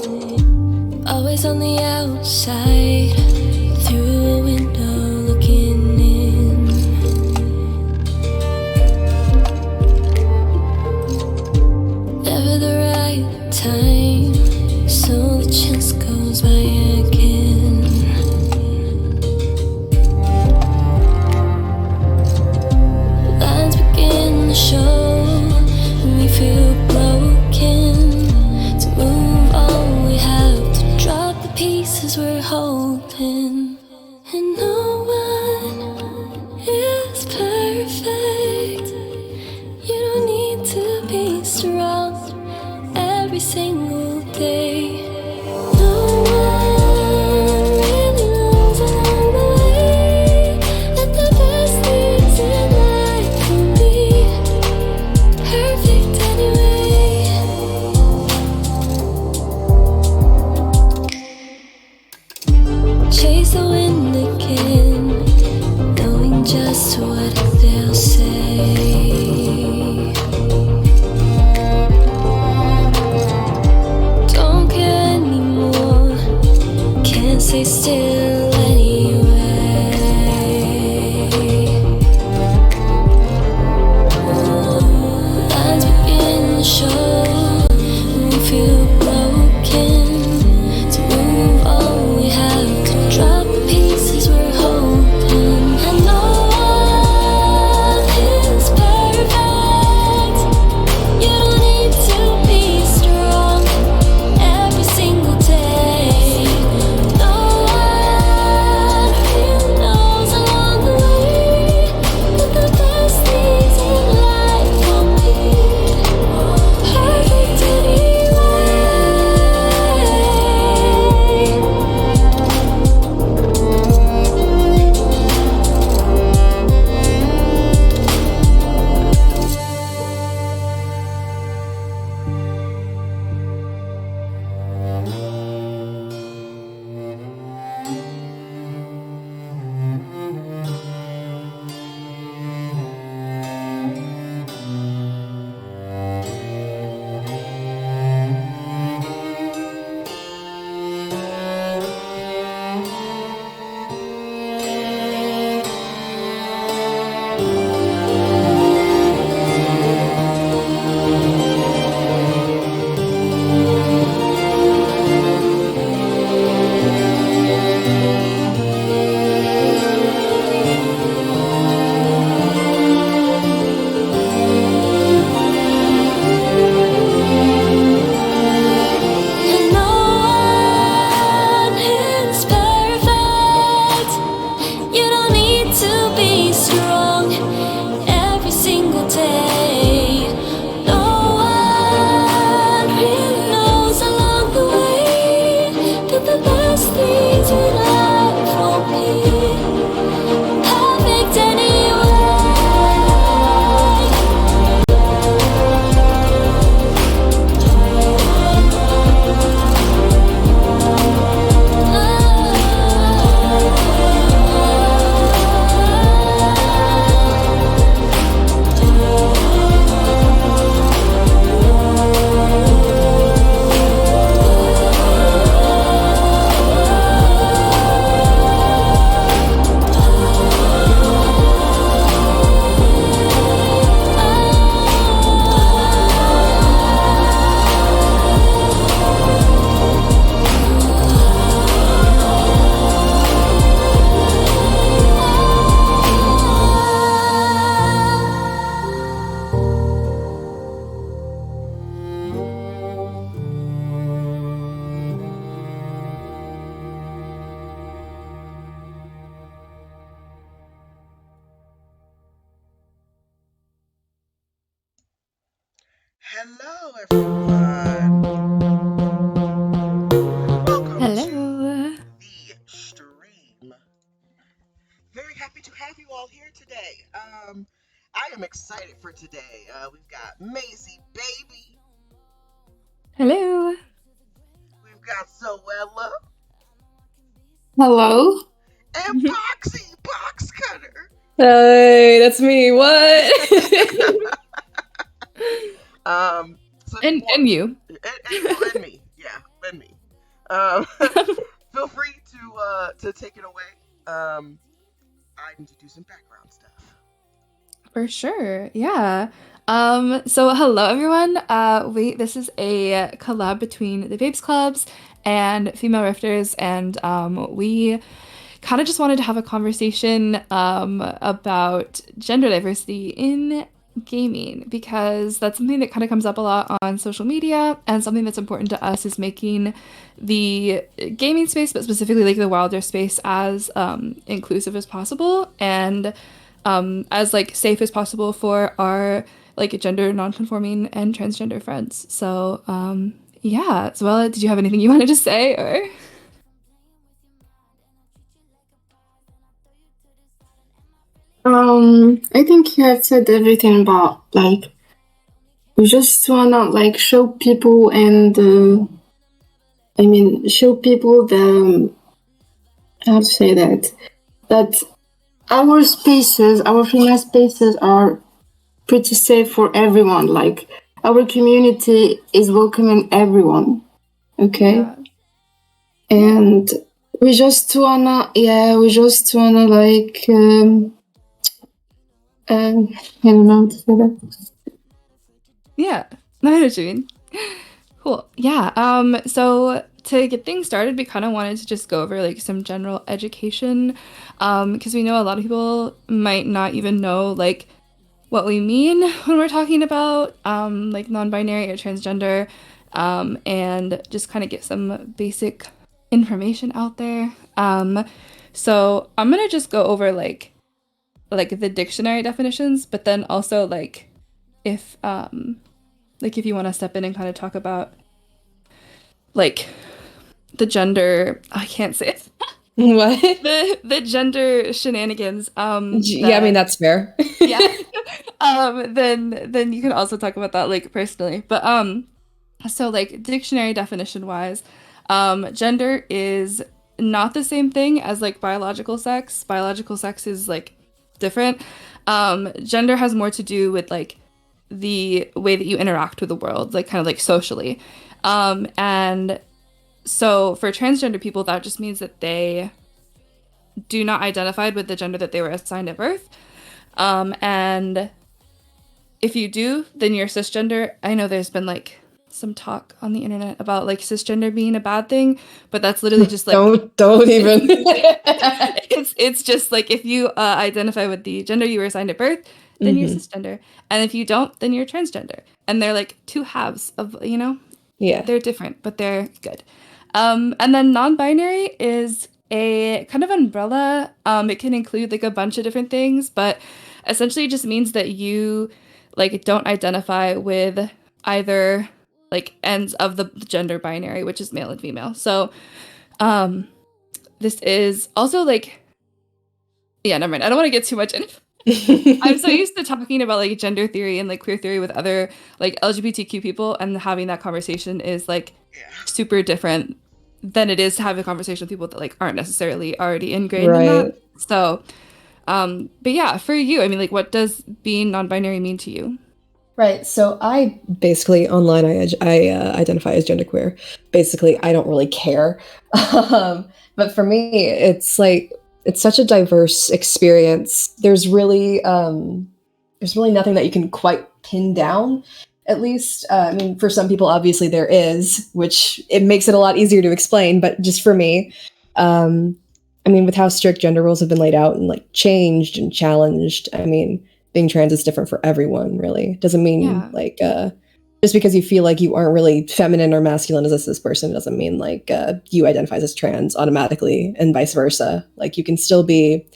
Always on the outside, through a window looking in. Never the right time, so the chance goes by again. Lines begin to show, and we feel broken. To move on, we have to drop the pieces we're holding. And no one is perfect. You don't need to be strong every single day. No one really knows along the way that the best things in life can be perfect anyway. Chase the wind again, knowing just what they'll say. Don't care anymore, can't stay still anyway. Lines begin to show, we feel broken. To move on, we have to drop the pieces we're holding. And no one is perfect. You don't need to be strong every single day. No one really knows along the way that the best things in life won't be perfect anyway. And no one is perfect. You don't need to be strong every single day. No one really knows along the way that the best things in life won't be perfect anyway. Hello, everyone. Welcome to Hello. the stream. Very happy to have you all here today. I am excited for today. We've got Maisie Baby. Hello. We've got Zoella Hello. and Boxy Box Cutter. Hey, that's me. What? So And you. and me, yeah, and me. Feel free to take it away. I need to do some background stuff. For sure. Yeah. So hello everyone. This is a collab between the Babes Clubs and Female Rifters, and we kind of just wanted to have a conversation about gender diversity in gaming, because that's something that kind of comes up a lot on social media, and something that's important to us is making the gaming space, but specifically like the wilder space, as inclusive as possible, and as like safe as possible for our like gender non-conforming and transgender friends. So yeah, so Bella, did you have anything you wanted to say, or? I think you have said everything about like we just wanna like show people and show people the how to say that our spaces, our female spaces are pretty safe for everyone. Like our community is welcoming everyone. Okay. Yeah. And we just wanna like I don't know how to say that. Yeah, I know what you mean. Cool. Yeah. So to get things started, we kind of wanted to just go over like some general education, because we know a lot of people might not even know like what we mean when we're talking about like non-binary or transgender, and just kind of get some basic information out there. So I'm gonna just go over like the dictionary definitions, but then also if if you want to step in and kind of talk about like the gender, I can't say it. What? the gender shenanigans. Yeah, I mean that's fair. Yeah. Then you can also talk about that like personally. But so like dictionary definition wise, gender is not the same thing as like biological sex. Biological sex is like different. Gender has more to do with like the way that you interact with the world, like kind of like socially. And so for transgender people, that just means that they do not identify with the gender that they were assigned at birth. And if you do, then you're cisgender. I know there's been like some talk on the internet about like cisgender being a bad thing, but that's literally just like don't even. it's just like if you identify with the gender you were assigned at birth, then you're cisgender, and if you don't, then you're transgender, and they're like two halves of, you know, Yeah, they're different, but they're good. And then non-binary is a kind of umbrella. It can include like a bunch of different things, but essentially it just means that you like don't identify with either like ends of the gender binary, which is male and female. So this is also like, yeah, never mind, I don't want to get too much in. I'm so used to talking about like gender theory and like queer theory with other like LGBTQ people, and having that conversation is like super different than it is to have a conversation with people that like aren't necessarily already ingrained in that. So but yeah, for you, I mean, like, what does being non-binary mean to you? Right. So I basically online I identify as genderqueer. Basically, I don't really care. But for me, it's like it's such a diverse experience. There's really nothing that you can quite pin down. At least, I mean, for some people, obviously there is, which it makes it a lot easier to explain. But just for me, I mean, with how strict gender roles have been laid out and like changed and challenged, I mean, being trans is different for everyone, really. Doesn't mean like just because you feel like you aren't really feminine or masculine as a cis person doesn't mean like you identify as trans automatically, and vice versa. Like you can still be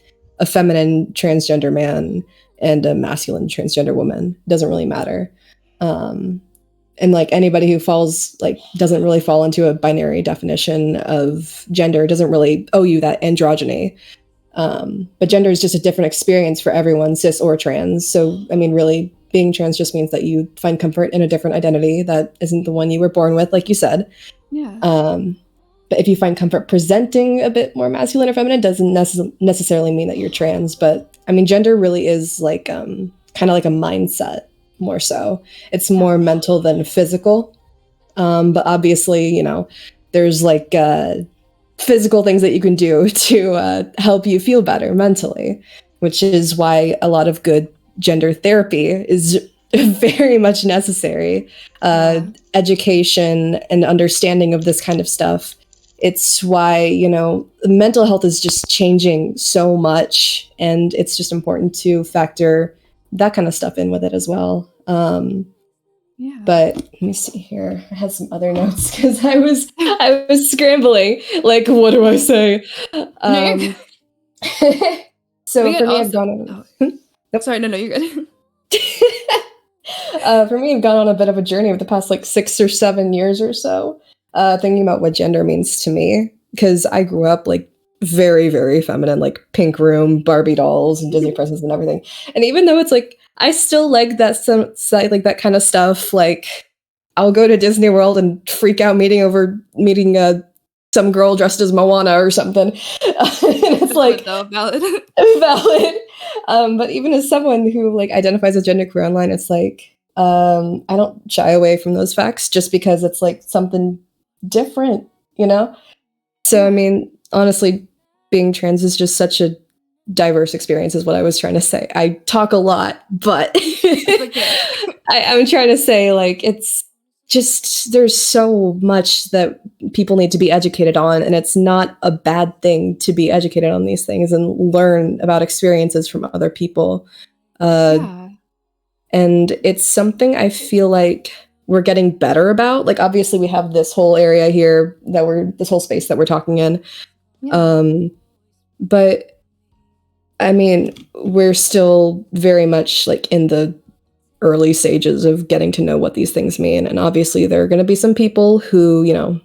a feminine transgender man and a masculine transgender woman. It doesn't really matter. And like anybody who falls like doesn't really fall into a binary definition of gender doesn't really owe you that androgyny. But gender is just a different experience for everyone, cis or trans. So, I mean, really, being trans just means that you find comfort in a different identity that isn't the one you were born with, like you said. Yeah. But if you find comfort presenting a bit more masculine or feminine, doesn't necessarily mean that you're trans. But I mean, gender really is like kind of like a mindset more so. It's more mental than physical. But obviously, you know, there's like physical things that you can do to help you feel better mentally, which is why a lot of good gender therapy is very much necessary. Yeah. Education and understanding of this kind of stuff. It's why, you know, mental health is just changing so much, and it's just important to factor that kind of stuff in with it as well. Yeah. But let me see here. I had some other notes because I was scrambling. Like, what do I say? No, you're So We for could me, I've also. gone Oh, Nope. sorry, no, you're good. for me, I've gone on a bit of a journey over the past like 6 or 7 years or so, thinking about what gender means to me. Because I grew up like very, very feminine, like pink room, Barbie dolls, and Disney princesses and everything. And even though it's like I still like that some side, like that kind of stuff. Like I'll go to Disney World and freak out meeting some girl dressed as Moana or something. And it's like though, valid. valid. But even as someone who like identifies as genderqueer online, it's like I don't shy away from those facts just because it's like something different, you know? So I mean, honestly, being trans is just such a diverse experience is what I was trying to say. I talk a lot, but Okay. I'm trying to say like it's just there's so much that people need to be educated on, and it's not a bad thing to be educated on these things and learn about experiences from other people. Yeah. And it's something I feel like we're getting better about. Like obviously we have this whole area here this whole space that we're talking in. Yeah. But I mean, we're still very much like in the early stages of getting to know what these things mean. And obviously there are going to be some people who, you know,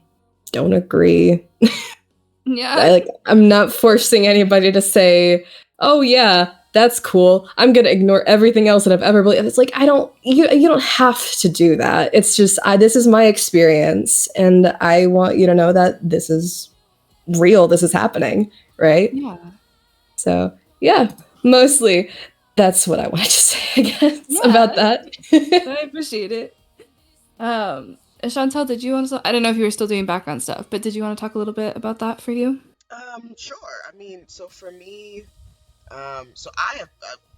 don't agree. Yeah. I'm not forcing anybody to say, "Oh yeah, that's cool. I'm going to ignore everything else that I've ever believed." It's like you don't have to do that. It's just this is my experience and I want you to know that this is real. This is happening, right? Yeah. So, yeah, mostly that's what I wanted to say, I guess, about Yeah. that. I appreciate it. Chantal, did you want to? I don't know if you were still doing background stuff, but did you want to talk a little bit about that for you? Sure. I mean, so for me, so I have,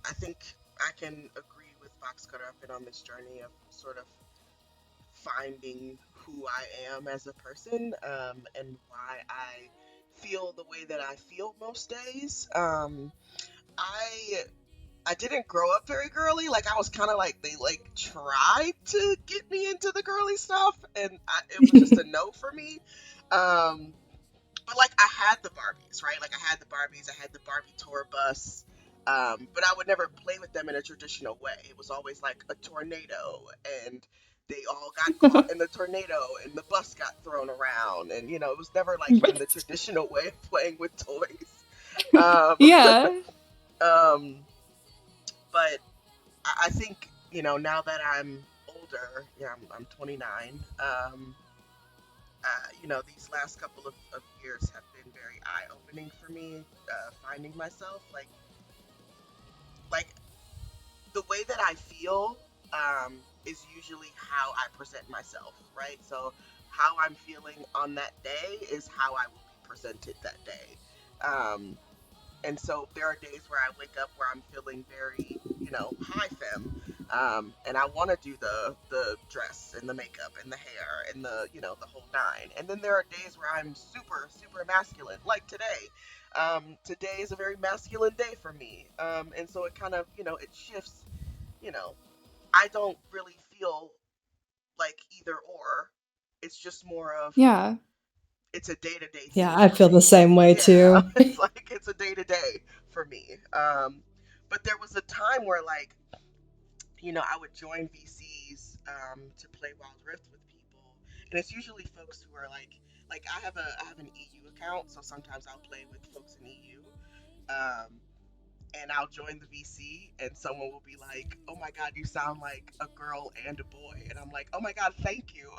I think I can agree with Fox Cutter. I've been on this journey of sort of finding who I am as a person, and why I feel the way that I feel most days. I I didn't grow up very girly. Like I was kind of like they like tried to get me into the girly stuff, and it was just a no for me. Um, but like I had the Barbies, right? Like I had the Barbies, I had the Barbie tour bus, but I would never play with them in a traditional way. It was always like a tornado, and they all got caught in the tornado, and the bus got thrown around, and you know it was never like in the traditional way of playing with toys. Um, Yeah. um, but I think you know now that I'm older, yeah, I'm 29. You know, these last couple of years have been very eye-opening for me, finding myself like the way that I feel is usually how I present myself, right? So how I'm feeling on that day is how I will be presented that day. Um, and so there are days where I wake up where I'm feeling very, you know, high femme, and I want to do the dress and the makeup and the hair and the you know the whole nine. And then there are days where I'm super super masculine, like today. Today is a very masculine day for me, and so it kind of you know it shifts. You know, I don't really feel like either or. It's just more of Yeah. it's a day to day Yeah, thing I for feel the me. same way Yeah, too. it's like it's a day to day for me. But there was a time where like you know I would join VCs to play Wild Rift with people, and it's usually folks who are like I have an EU account, so sometimes I'll play with folks in EU. Um, and I'll join the VC, and someone will be like, "Oh my God, you sound like a girl and a boy," and I'm like, "Oh my God, thank you."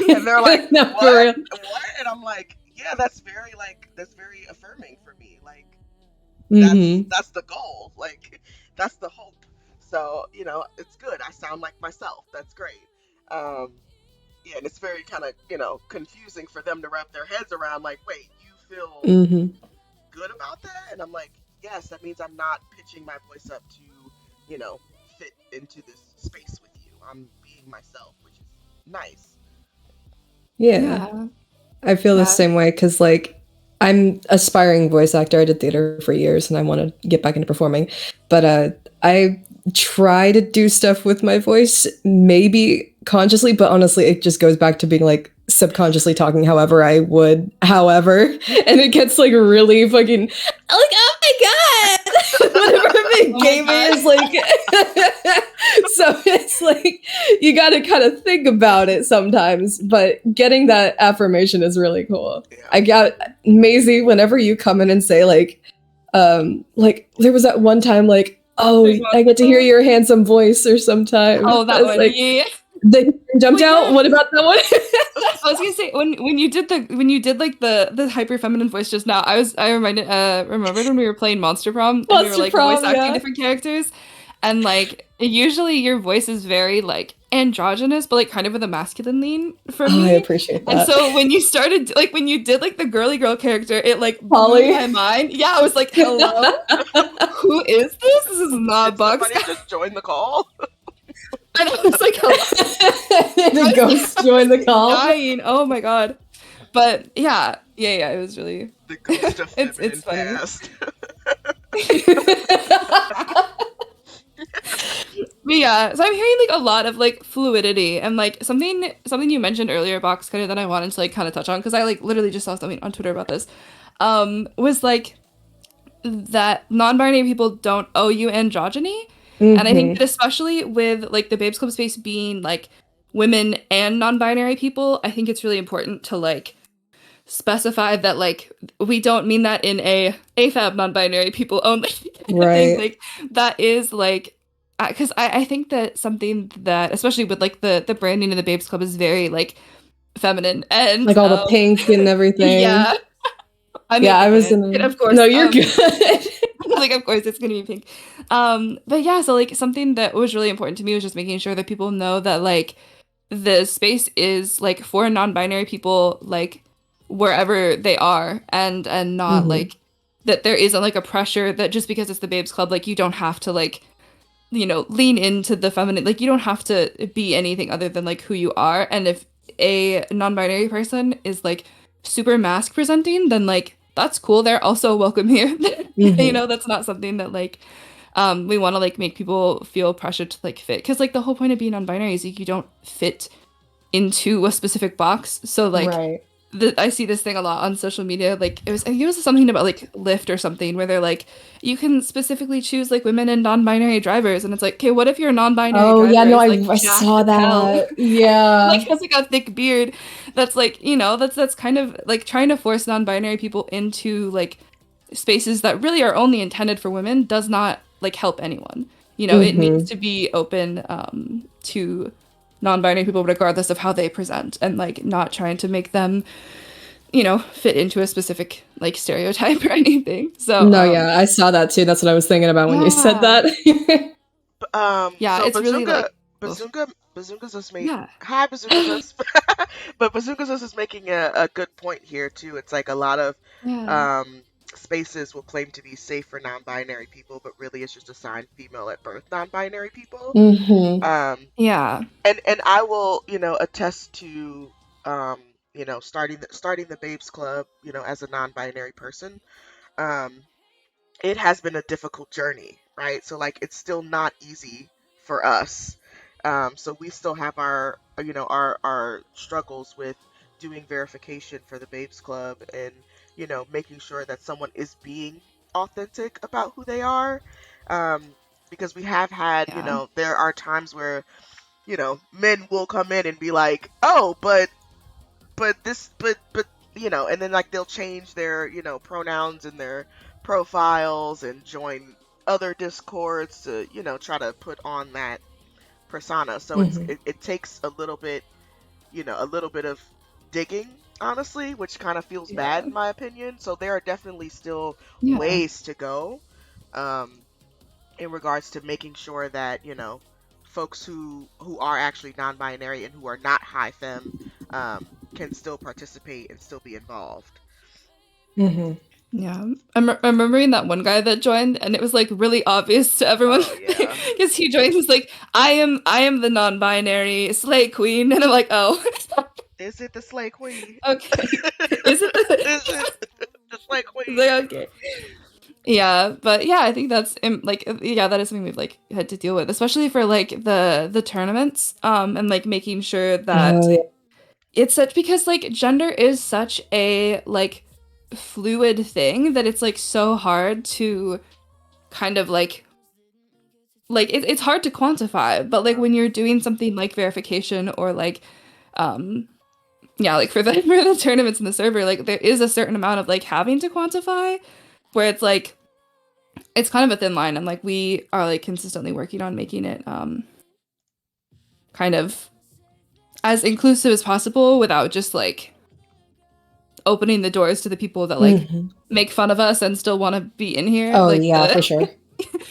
And they're like, No, for "What? real. What?" And I'm like, "Yeah, that's very affirming for me. Like Mm-hmm. that's the goal. Like that's the hope." So you know, it's good. I sound like myself. That's great. Um, yeah, and it's very kind of, confusing for them to wrap their heads around, like, wait, you feel Hmm. good about that? And I'm like, yes, that means I'm not pitching my voice up to, fit into this space with you. I'm being myself, which is nice. Yeah. Yeah. I feel the Yeah. same way because, like, I'm aspiring voice actor. I did theater for years, and I want to get back into performing. But I try to do stuff with my voice, maybe consciously, but honestly, it just goes back to being like subconsciously talking however I would, however, and it gets like really fucking like, oh my god, whatever the Oh my game God. is like. So it's like you got to kind of think about it sometimes, but getting that affirmation is really cool. Yeah. I got Maisie, whenever you come in and say like there was that one time like, oh, I get to hear your handsome voice or sometime. Oh, that It's one. like Yeah. they jumped Oh, out. yeah. What about that one? I was gonna say when you did like the hyper feminine voice just now, I remembered when we were playing Monster Prom and we were Monster like Prom, voice acting yeah. different characters, and like usually your voice is very like androgynous, but like kind of with a masculine lean for Oh, I me. appreciate And that. so when you started like when you did like the girly girl character, it like blew Holly. my mind. Yeah, I was like, hello, who is this? This is not Did Box. somebody just join the call? And I was like, hello. The ghost joined the call. Dying. Oh my god. But yeah, it was really The ghost of it's feminine funny. past. But yeah, so I'm hearing like a lot of like fluidity and like something you mentioned earlier, Box Cutter, that I wanted to like kind of touch on because I like literally just saw something on Twitter about this. Was like that non-binary people don't owe you androgyny. And I think that especially with like the Babes Club space being like women and non-binary people, I think it's really important to like specify that like we don't mean that in a AFAB non-binary people only. I Right. think like that is like because I think that something that especially with like the branding of the Babes Club is very like feminine and Like all the pink and everything. yeah. I mean, Yeah, I was in of course. No, you're good. Like of course it's gonna be pink. But yeah, so like something that was really important to me was just making sure that people know that like the space is like for non-binary people like wherever they are and not like that there isn't like a pressure that just because it's the Babes Club like you don't have to like lean into the feminine, like you don't have to be anything other than like who you are. And if a non-binary person is like super mask presenting, then like that's cool, they're also welcome here. That's not something that like we want to like make people feel pressure to like fit, because like the whole point of being non-binary is like, you don't fit into a specific box. So like Right. I see this thing a lot on social media. Like I think it was something about like Lyft or something where they're like, you can specifically choose like women and non-binary drivers, and it's like, okay, what if you're a non-binary Oh driver yeah, no, is, I, like, I jacked saw as hell? that. Yeah. Like has like a thick beard. That's like that's kind of like trying to force non-binary people into like spaces that really are only intended for women does not like help anyone. It needs to be open to non-binary people regardless of how they present, and like not trying to make them fit into a specific like stereotype or anything. So No, yeah, I saw that too. That's what I was thinking about when you said yeah. that. Yeah, So it's really like Bazunga just made yeah. hi Bazunga but Bazunga is making a good point here too. It's like a lot of Yeah. spaces will claim to be safe for non-binary people, but really it's just assigned female at birth non-binary people. Yeah. And I will attest to starting the Babes Club as a non-binary person. Um, it has been a difficult journey, right? So like it's still not easy for us. So we still have our our struggles with doing verification for the Babes Club, and making sure that someone is being authentic about who they are. Because we have had Yeah. there are times where men will come in and be like, oh, but this but and then like they'll change their pronouns in their profiles and join other discords to try to put on that persona. So it takes a little bit of digging, honestly, which kind of feels bad in my opinion. So there are definitely still ways to go in regards to making sure that folks who are actually non-binary and who are not high femme can still participate and still be involved. Mm-hmm. Yeah, I'm remembering that one guy that joined, and it was like really obvious to everyone Oh yeah. because he joined. He's like, I am the non-binary slay queen," and I'm like, "Oh, Is it the Slay Queen? okay." Is it the Is it the Slay Queen? like, okay? Yeah, but yeah, I think that's like yeah, that is something we've like had to deal with, especially for like the tournaments, and like making sure that Oh, yeah. it's such because like gender is such a like fluid thing that it's like so hard to kind of like it's hard to quantify, but like when you're doing something like verification or like yeah, like for the for the tournaments in the server, like there is a certain amount of like having to quantify where it's like it's kind of a thin line, and like we are like consistently working on making it kind of as inclusive as possible without just like opening the doors to the people that like Mm-hmm. make fun of us and still want to be in here. Oh, like yeah, for sure.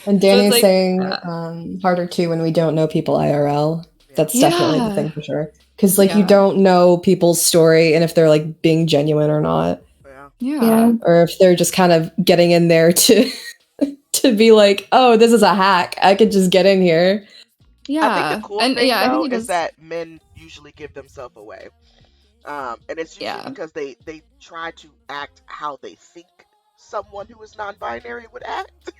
And So Danny's it's like, saying harder too when we don't know people IRL. That's definitely the yeah, thing for sure. Because like you Yeah. don't know people's story and if they're like being genuine or not, Yeah. yeah, or if they're just kind of getting in there to to be like, oh, this is a hack. I could just get in here. yeah. I think the cool and thing yeah, I though think it is is. that men usually give themselves away. And it's usually Yeah. because they try to act how they think someone who is non-binary would act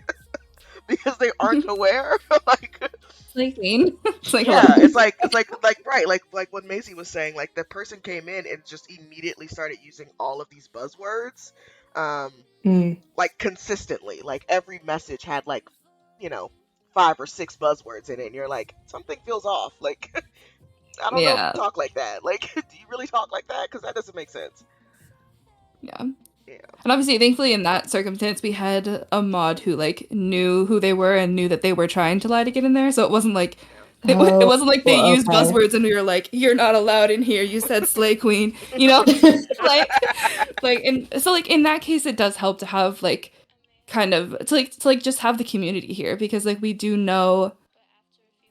because they aren't aware. Like, Slaking. It's like, yeah, hello. it's like right, like what Maisie was saying. Like the person came in and just immediately started using all of these buzzwords, Mm. like consistently. Like every message had like, 5 or 6 buzzwords in it, and you're like, something feels off. Like I don't know if you Yeah, talk like that. Like, do you really talk like that? Because that doesn't make sense. yeah. Yeah. And obviously, thankfully, in that circumstance, we had a mod who like knew who they were and knew that they were trying to lie to get in there. So it wasn't like it Oh, wasn't like they used okay. buzzwords and we were like, "You're not allowed in here. You said slay queen," you know, and so like in that case, it does help to have like kind of to just have the community here because like we do know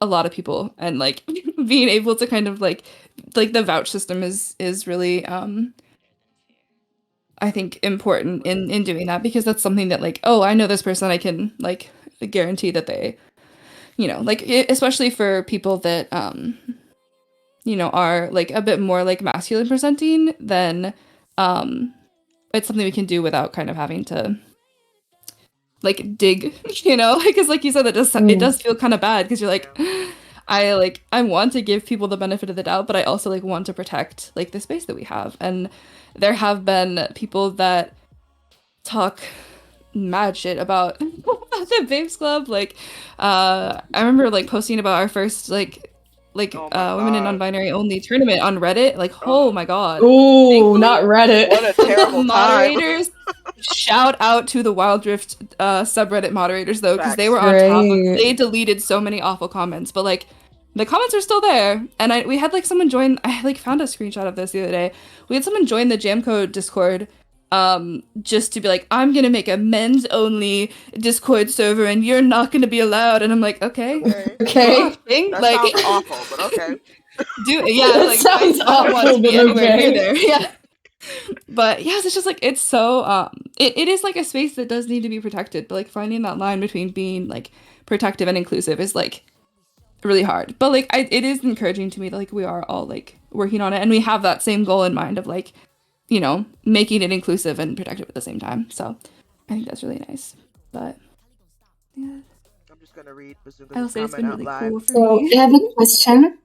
a lot of people and like being able to kind of like the vouch system is really I think important in doing that because that's something that like, oh, I know this person, I can like guarantee that they, like especially for people that are like a bit more like masculine presenting, then it's something we can do without kind of having to like dig, because like you said, it does feel kind of bad because you're like I want to give people the benefit of the doubt, but I also like want to protect like the space that we have. And there have been people that talk mad shit about the Babes Club. Like I remember like posting about our first Oh my women in God. non-binary only tournament on Reddit. Like, Oh, oh my God. Ooh, Thankfully, not Reddit. what a terrible time. moderators, shout out to the Wild Rift subreddit moderators though, because they Facts. were on top of Great. they deleted so many awful comments, but like the comments are still there. And we had like someone join. I like found a screenshot of this the other day. We had someone join the Jamcode Discord just to be like, I'm gonna make a men's only Discord server and you're not gonna be allowed. And I'm like, okay. Okay. That Like sounds awful, but okay. That like sounds I don't want awful, to be but anywhere near okay. there. Yeah. But yes, it's just like it's so it is like a space that does need to be protected, but like finding that line between being like protective and inclusive is like really hard. But like it is encouraging to me that like we are all like working on it and we have that same goal in mind of like, making it inclusive and protective at the same time. So I think that's really nice. But yeah, I'm just gonna read I will Bazunga's say it's comment been out really loud. cool for So me. I have a question.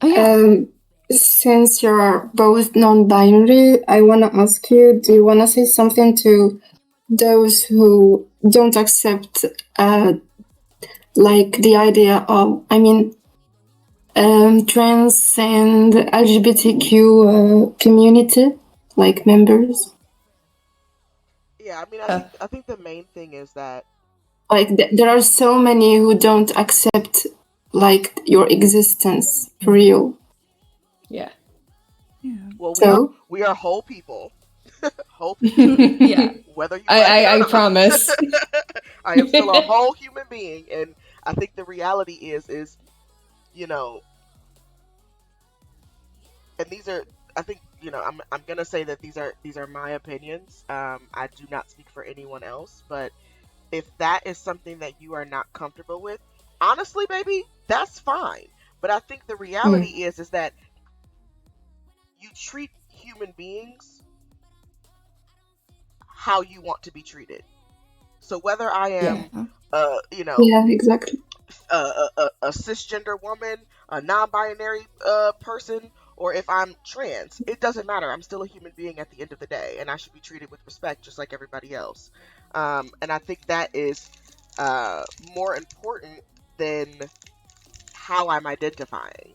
Oh yeah. Since you're both non-binary, I want to ask you, do you want to say something to those who don't accept like the idea of, trans and LGBTQ community, like members? Yeah, I mean, I think the main thing is that Like there are so many who don't accept like your existence for real. Yeah. well, So we are whole people, whole people. Yeah. Whether you like it or I not. promise. I am still a whole human being, and I think the reality is you know, and these are, I think, I'm gonna say that these are my opinions. I do not speak for anyone else, but if that is something that you are not comfortable with, honestly, baby, that's fine. But I think the reality is that you treat human beings how you want to be treated. So whether I Yeah. am, Yeah, exactly. a cisgender woman, a non-binary person, or if I'm trans, it doesn't matter. I'm still a human being at the end of the day, and I should be treated with respect just like everybody else. And I think that is more important than how I'm identifying.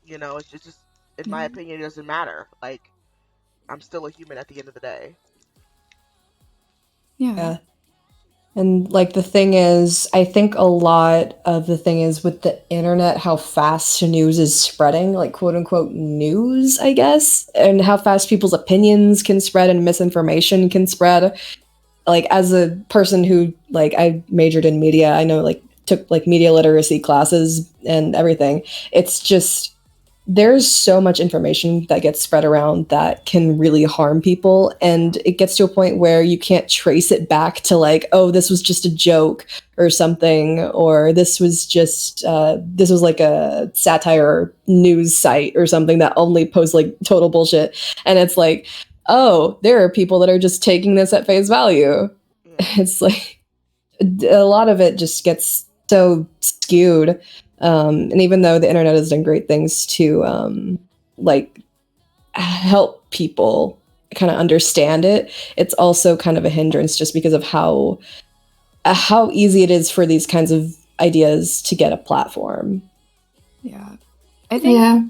It's just, in my Yeah. opinion, it doesn't matter. Like, I'm still a human at the end of the day. Yeah. Yeah. And like the thing is, I think a lot of the thing is with the internet, how fast news is spreading, like quote unquote news, I guess, and how fast people's opinions can spread and misinformation can spread. Like as a person who like I majored in media, I know like took like media literacy classes and everything. It's just there's so much information that gets spread around that can really harm people, and it gets to a point where you can't trace it back to like, oh, this was just a joke or something, or this was like a satire news site or something that only posts like total bullshit. And it's like, oh, there are people that are just taking this at face value. Yeah. It's like a lot of it just gets so skewed. And even though the internet has done great things to like help people kind of understand it, it's also kind of a hindrance just because of how easy it is for these kinds of ideas to get a platform. Yeah. I think. Yeah.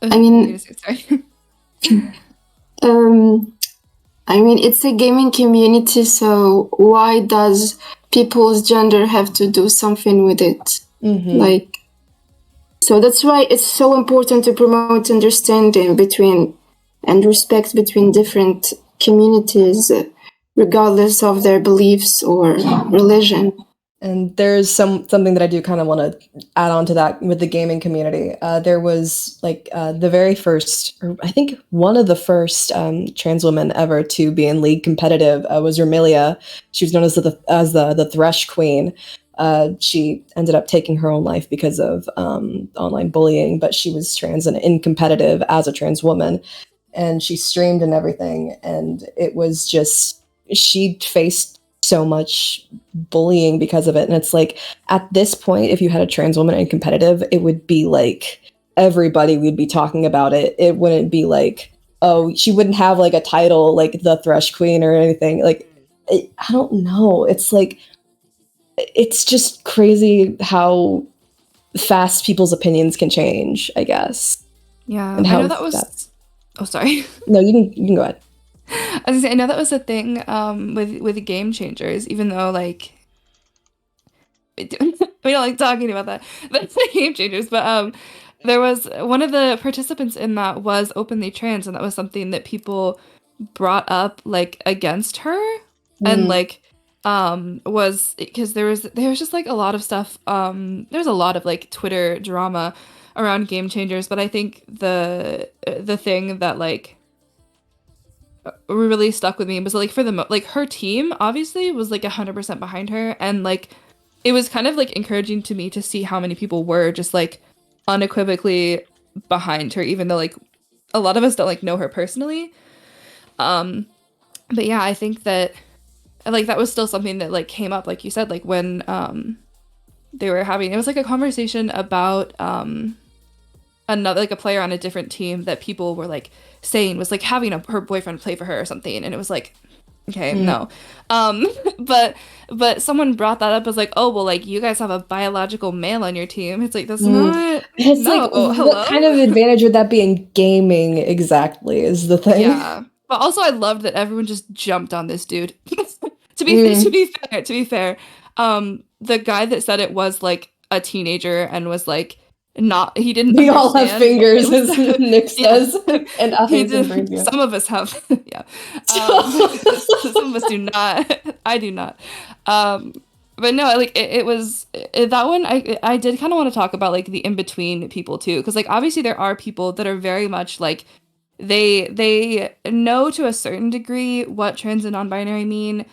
Oh, I mean- you're sorry. I mean, it's a gaming community, so why does people's gender have to do something with it? Like, so that's why it's so important to promote understanding between and respect between different communities, regardless of their beliefs or religion. And there's something that I do kind of want to add on to that with the gaming community. There was like the very first, or I think one of the first trans women ever to be in League competitive was Romelia. She was known as the Thresh Queen. She ended up taking her own life because of online bullying, but she was trans and in competitive as a trans woman, and she streamed and everything, and it was just she faced so much bullying because of it. And it's like at this point, if you had a trans woman in competitive, it would be like everybody would be talking about it. It wouldn't be like, oh, she wouldn't have like a title like the Thresh Queen or anything. Like I don't know. It's like it's just crazy how fast people's opinions can change, I guess. Yeah. And I how know that was. Oh, sorry. No, you can go ahead. I was gonna say, I know that was a thing with game changers, even though like we don't like talking about that. That's the game changers, but there was one of the participants in that was openly trans, and that was something that people brought up like against her, and like was because there was just like a lot of stuff. There's a lot of like Twitter drama around game changers, but I think the thing that like really stuck with me was like for the like her team obviously was like 100% behind her, and like it was kind of like encouraging to me to see how many people were just like unequivocally behind her, even though like a lot of us don't like know her personally. But yeah, I think that like that was still something that like came up, like you said, like when they were having, it was like a conversation about another like a player on a different team that people were like saying was like having her boyfriend play for her or something, and it was like, okay, no. But someone brought that up as like, oh well, like you guys have a biological male on your team. It's like that's not. It's no, like hello? what kind of advantage would that be in gaming exactly is the thing. Yeah, but also I loved that everyone just jumped on this dude. to be fair, the guy that said it was like a teenager and was like not, he didn't We all have understand. fingers, It was- as Nick says, and He eyes and brains. did, Yeah. some of us have, yeah. Some of us do not. I do not. But no, like it was that one. I did kind of want to talk about like the in between people too, because like obviously there are people that are very much like they know to a certain degree what trans and non-binary mean,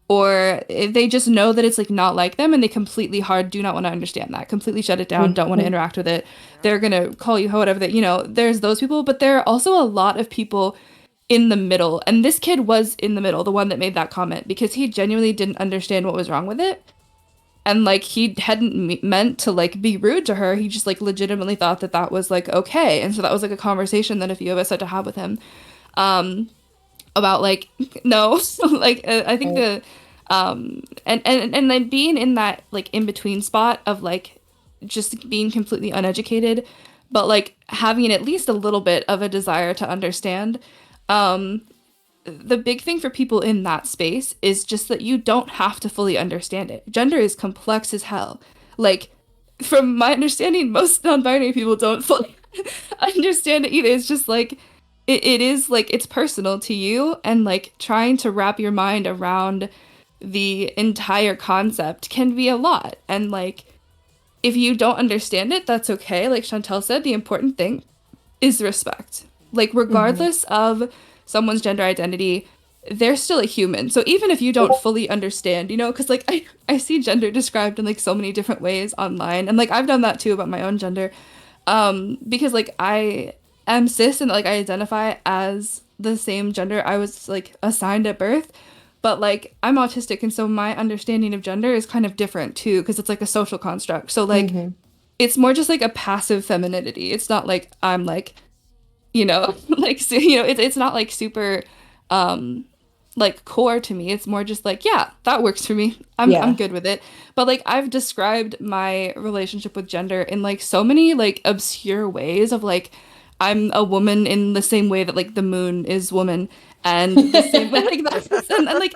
or if they just know that it's like not like them and they completely hard do not want to understand that, completely shut it down, don't want to Mhm. interact with it. They're gonna call you whatever that, there's those people, but there are also a lot of people in the middle. And this kid was in the middle, the one that made that comment, because he genuinely didn't understand what was wrong with it. And like he hadn't meant to like be rude to her. He just like legitimately thought that that was like okay. And so that was like a conversation that a few of us had to have with him. About like no like I think Right. the and then being in that like in between spot of like just being completely uneducated but like having at least a little bit of a desire to understand. The big thing for people in that space is just that you don't have to fully understand it. Gender is complex as hell. Like, from my understanding, most non-binary people don't fully understand it either. It's just like it is like it's personal to you, and like trying to wrap your mind around the entire concept can be a lot. And like if you don't understand it, that's okay. Like Chantel said, the important thing is respect. Like, Mhm. regardless of someone's gender identity, they're still a human. So even if you don't fully understand, because like I see gender described in like so many different ways online. And like I've done that too about my own gender. Because like I am cis and like I identify as the same gender I was like assigned at birth. But like I'm autistic and so my understanding of gender is kind of different too, because it's like a social construct. So like Mhm. it's more just like a passive femininity. It's not like I'm like like so, it's not like super um like core to me. It's more just like, yeah, that works for me. I'm Yeah. good with it. But like I've described my relationship with gender in like so many like obscure ways of like I'm a woman in the same way that like the moon is woman, and the same way like that's and like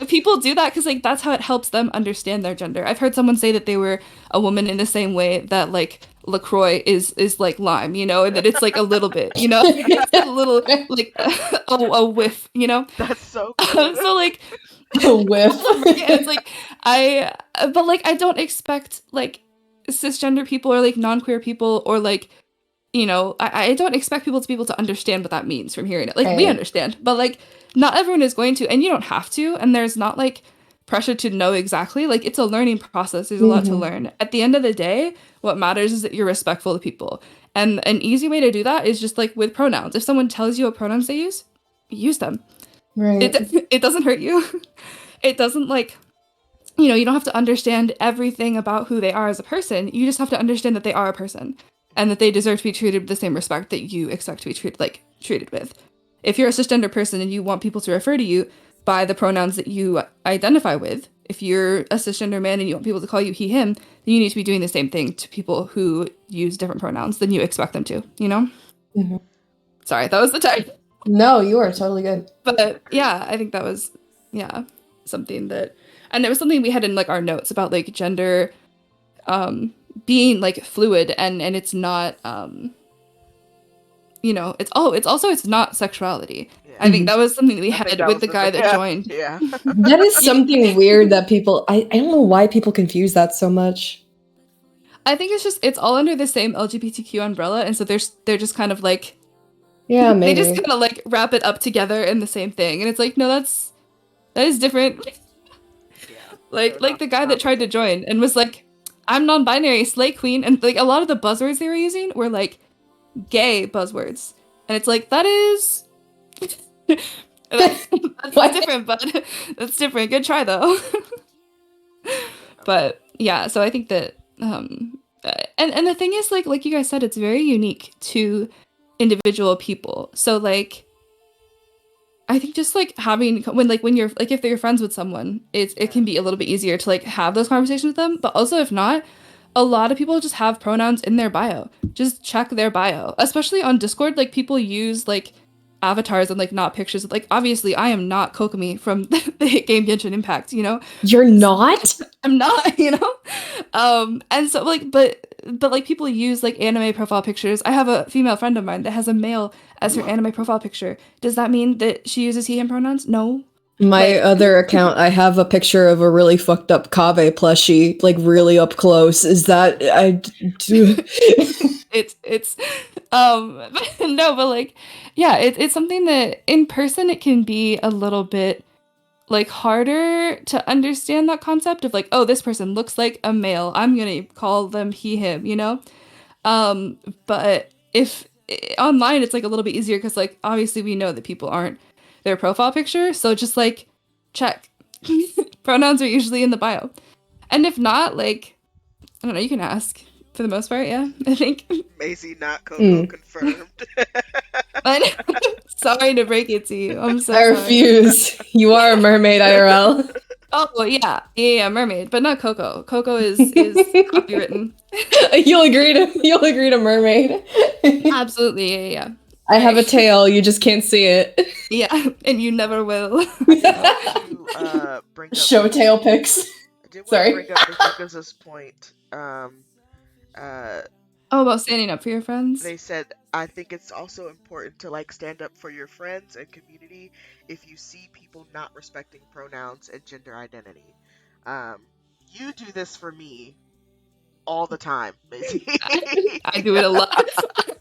people do that because like that's how it helps them understand their gender. I've heard someone say that they were a woman in the same way that like LaCroix is like lime, and that it's like a little bit, it's a little like a whiff, That's so good. so like A whiff. yeah, it's like but like I don't expect like cisgender people or like non-queer people or like I don't expect people to be able to understand what that means from hearing it. Like we Right. understand, but like not everyone is going to, and you don't have to, and there's not like pressure to know exactly. Like it's a learning process. There's a lot to Mhm. learn. At the end of the day, what matters is that you're respectful to people. And an easy way to do that is just like with pronouns. If someone tells you what pronouns they use them. It Right. it doesn't hurt you. It doesn't like you don't have to understand everything about who they are as a person. You just have to understand that they are a person and that they deserve to be treated with the same respect that you expect to be treated with. If you're a cisgender person and you want people to refer to you by the pronouns that you identify with, if you're a cisgender man and you want people to call you he, him, then you need to be doing the same thing to people who use different pronouns than you expect them to? Mhm. Sorry, that was the time. No, you are totally good. But yeah, I think that was yeah, something that and it was something we had in like our notes about like gender being like fluid and it's not it's not sexuality. I Yeah. think that was something that we I think had that with was the the guy big, that yeah. joined. Yeah. That is Yeah, something weird that people I don't know why people confuse that so much. I think it's all under the same LGBTQ umbrella, and so they're just kind of like Yeah, they just maybe. kind of like wrap it up together in the same thing, and it's like no, that is different. Yeah. Like They're like not the guy that not the tried to same thing. join and was like, I'm non-binary, slay queen, and like a lot of the buzzwords they were using were like gay buzzwords, and it's like that is that's What? different, but that's different. Good try though. Yeah. But yeah, so I think that and the thing is like you guys said, it's very unique to individual people. So like I think just like having when you're like if you're friends with someone, it Yeah. can be a little bit easier to like have those conversations with them. But also if not, a lot of people just have pronouns in their bio. Just check their bio, especially on Discord. Like people use like avatars and like not pictures. Like obviously, I am not Kokomi from the hit game Genshin Impact. You're not? I'm not. And so like, but like people use like anime profile pictures. I have a female friend of mine that has a male as her anime profile picture. Does that mean that she uses he him pronouns? No. My other account, I have a picture of a really fucked up Kave plushie, like really up close. Is that I do? It's no, but like yeah, it's something that in person it can be a little bit like harder to understand that concept of like, oh, this person looks like a male, I'm gonna call them he him, you know. But if online it's like a little bit easier because like obviously we know that people aren't their profile picture, so just like check. Pronouns are usually in the bio, and if not, like I don't know, you can ask for the most part. Yeah, I think. Maisie, not Coco, confirmed. Sorry to break it to you. I'm so I sorry. refuse. You are a mermaid, IRL. Oh yeah, mermaid, but not Coco. Coco is copywritten. You'll agree to mermaid. Absolutely, yeah. I have a tail. You just can't see it. Yeah, and you never will. To bring up Show tail pics. I did want Sorry. to bring up Bazooka's point. Oh, about standing up for your friends. They said, I think it's also important to like stand up for your friends and community if you see people not respecting pronouns and gender identity. You do this for me all the time, Maisie. I do it a lot.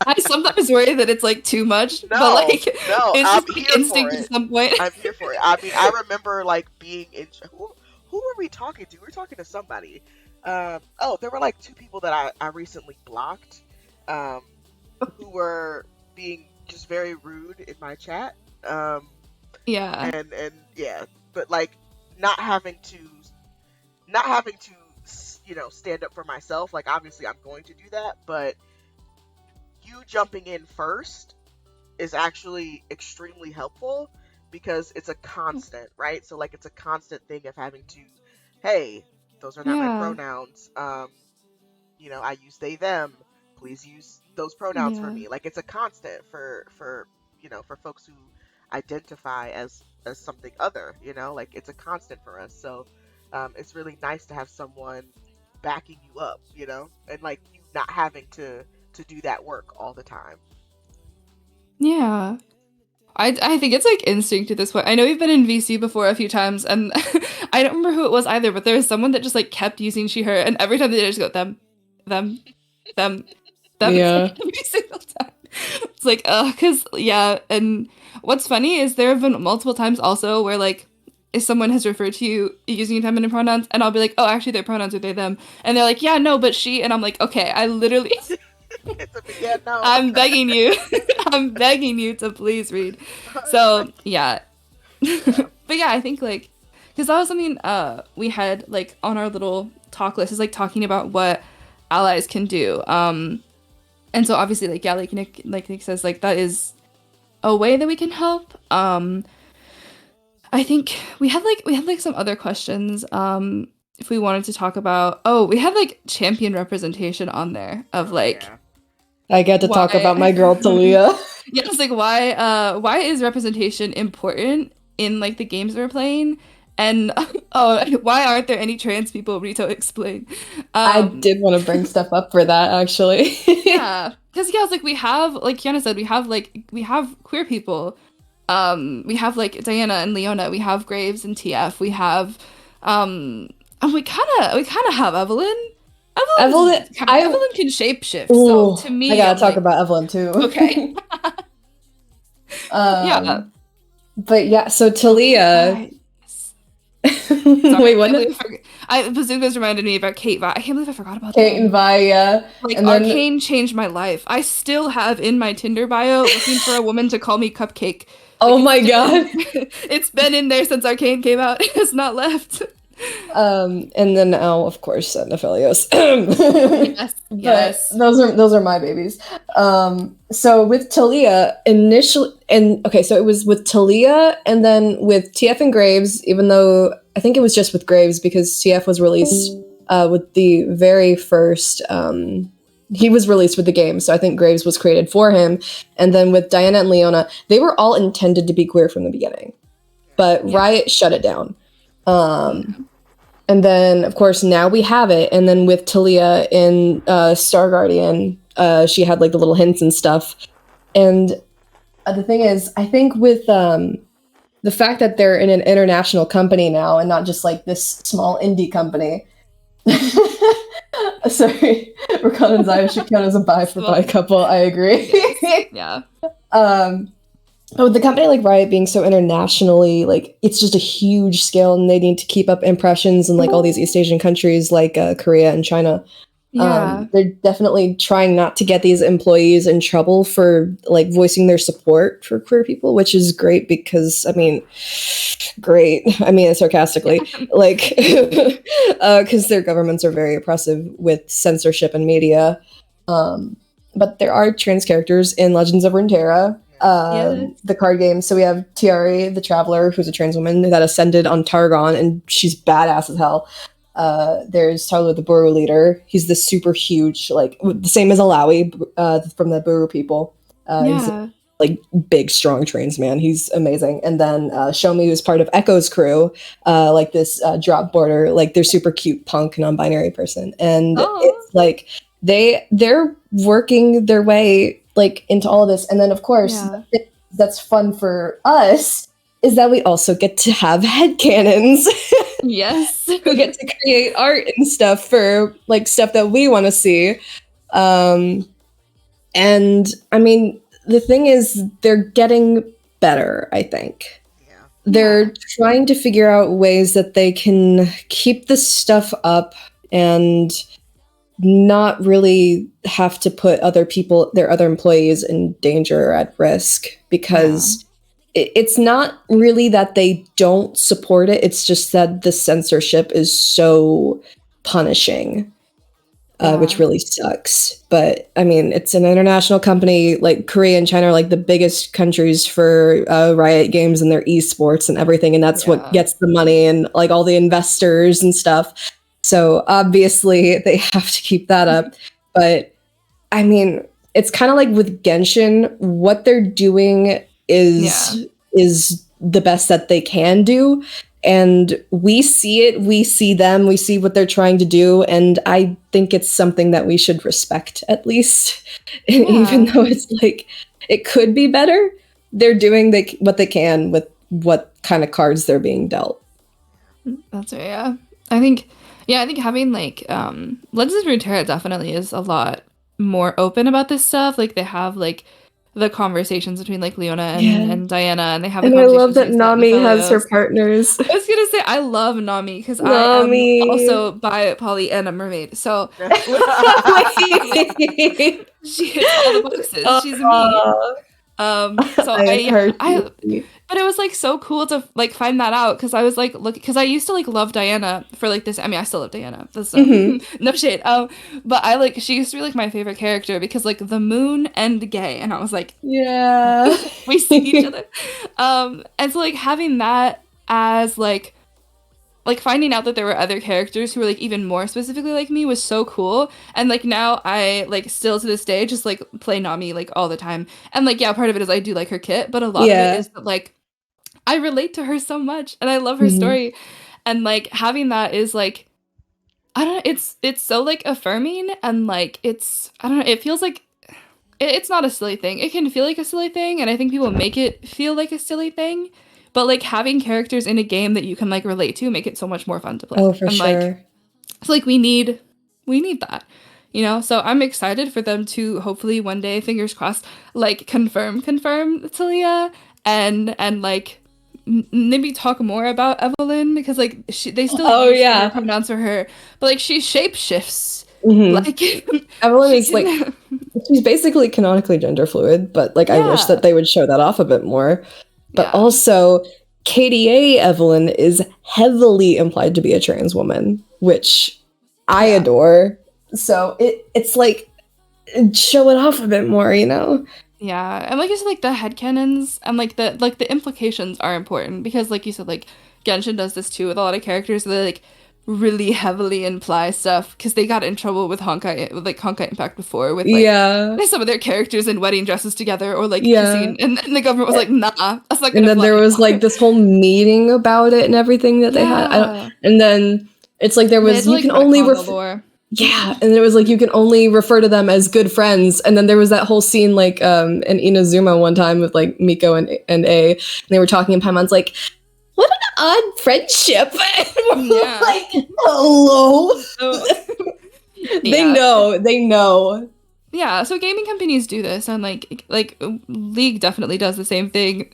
I sometimes worry that it's like too much, but like no, it's I'm just here like instinct for at it. some point. I'm here for it. I mean, I remember like being in. Who were we talking to? We were talking to somebody. Oh, there were like two people that I recently blocked, who were being just very rude in my chat. Yeah. And yeah, but like not having to, you know, stand up for myself. Like obviously I'm going to do that, but you jumping in first is actually extremely helpful because it's a constant, right? So like it's a constant thing of having to, hey, those are not my Yeah. pronouns. You know, I use they them. Please use those pronouns for Yeah. me. Like it's a constant for you know, for folks who identify as something other, you know, like it's a constant for us. So it's really nice to have someone backing you up, you know, and like you not having to do that work all the time. Yeah. I think it's like instinct at this point. I know we've been in VC before a few times, and I don't remember who it was either, but there was someone that just like kept using she, her, and every time they just go them, them. Yeah. Every single time. It's like, because, yeah, and what's funny is there have been multiple times also where like, if someone has referred to you using feminine pronouns, and I'll be like, oh, actually their pronouns are they, them. And they're like, yeah, no, but she, and I'm like, okay, I literally... Yeah, no. I'm begging you. I'm begging you to please read. So, yeah. But yeah, I think like, because that was something we had like on our little talk list is like talking about what allies can do. And so obviously like, yeah, like Nick says, like that is a way that we can help. I think we had like some other questions. If we wanted to talk about, we had like champion representation on there of like, Yeah. I get to talk about my girl Talia. Yeah, it's like why is representation important in like the games we're playing? And why aren't there any trans people? Rito, explain. I did want to bring stuff up for that actually. Yeah, because it's like we have, like Kiana said, we have queer people. We have like Diana and Leona. We have Graves and TF. We have and we kind of have Evelyn. Evelyn can shapeshift. So to me, I gotta I'm talk like, about Evelyn too. Okay. Yeah. But yeah, so Talia. Wait, what? Bazookas reminded me about Kate Vi. I can't believe I forgot about Kate that. and Vi, yeah. Like, and Arcane changed my life. I still have in my Tinder bio looking for a woman to call me Cupcake. Oh my god. It's been in there since Arcane came out. It has not left. And then now, of course, Nephilios. Yes. Those are my babies. So with Talia initially, so it was with Talia, and then with TF and Graves. Even though I think it was just with Graves because TF was released with the very first. He was released with the game, so I think Graves was created for him. And then with Diana and Leona, they were all intended to be queer from the beginning, but Riot shut it down. And then, of course, now we have it. And then with Talia in Star Guardian, she had like the little hints and stuff. And the thing is, I think with the fact that they're in an international company now and not just like this small indie company. Sorry, Rakan and Zaya should count as a bi for bi couple. I agree. Yes. Yeah. But with the company like Riot being so internationally, like it's just a huge scale, and they need to keep up impressions in like all these East Asian countries like Korea and China. Yeah. They're definitely trying not to get these employees in trouble for like voicing their support for queer people, which is great because great. I mean it sarcastically, like because their governments are very oppressive with censorship and media. But there are trans characters in Legends of Runeterra, the card game. So we have Tiari, the Traveler, who's a trans woman that ascended on Targon, and she's badass as hell. There's Tarlo, the Buru leader. He's the super huge, like the same as Alawi from the Buru people. He's like big, strong trans man. He's amazing. And then Shomi, who's part of Echo's crew, like this drop border, like they're super cute punk non-binary person. And it's like they're working their way like into all of this. And then of course that's fun for us is that we also get to have headcanons. Yes. We get to create art and stuff for like stuff that we want to see. And I mean, the thing is they're getting better, I think. Yeah. They're trying to figure out ways that they can keep this stuff up and not really have to put other people, their other employees in danger or at risk, because it's not really that they don't support it. It's just that the censorship is so punishing, which really sucks. But I mean, it's an international company. Like Korea and China are like the biggest countries for Riot Games and their esports and everything. And that's what gets the money and like all the investors and stuff. So obviously they have to keep that up. But I mean, it's kind of like with Genshin, what they're doing is the best that they can do. And we see it, we see them, we see what they're trying to do. And I think it's something that we should respect, at least. Even though it's like, it could be better, they're doing what they can with what kind of cards they're being dealt. That's right, yeah. I think having like Legends of Runeterra definitely is a lot more open about this stuff. Like they have like the conversations between like Leona and Diana, and they have. And I love that Nami has her partners. I was gonna say I love Nami because I am also bi, poly, and a mermaid. So she hits all the boxes. She's me. But it was like so cool to like find that out because I was like, look, because I used to like love Diana for like this. I mean, I still love Diana. That's no shade. But I like she used to be like my favorite character because like the moon and gay, and I was like, yeah, we see each other. And so like having that as like finding out that there were other characters who were like even more specifically like me was so cool. And like now I like still to this day just like play Nami like all the time. And like part of it is I do like her kit, but a lot of it is that like I relate to her so much and I love her story. And like having that is like I don't know, it's so like affirming and like it's I don't know, it feels like it's not a silly thing. It can feel like a silly thing, and I think people make it feel like a silly thing. But like having characters in a game that you can like relate to make it so much more fun to play. Oh, for sure. Like, so like we need that, you know. So I'm excited for them to hopefully one day, fingers crossed, like confirm Talia and like maybe talk more about Evelyn because like they still use pronouns for her, but like she shapeshifts. Like Evelyn is like she's basically canonically gender fluid, but like I wish that they would show that off a bit more. But also, KDA Evelyn is heavily implied to be a trans woman, which I adore. So it's like, show it off a bit more, you know? Yeah, and like you said, like the headcanons and like the implications are important because like you said, like Genshin does this too with a lot of characters. They like really heavily imply stuff because they got in trouble with Honkai Impact before with like some of their characters in wedding dresses together or like kissing, and the government was like, nah, that's not gonna. And then there was like this whole meeting about it and everything that they had. And then it's like there was you can only Yeah, and it was like you can only refer to them as good friends. And then there was that whole scene like in Inazuma one time with like Miko and A, and they were talking and Paimon's like, what an odd friendship. And we're Yeah. like, hello. So, They yeah. know. Yeah, so gaming companies do this, and like League definitely does the same thing.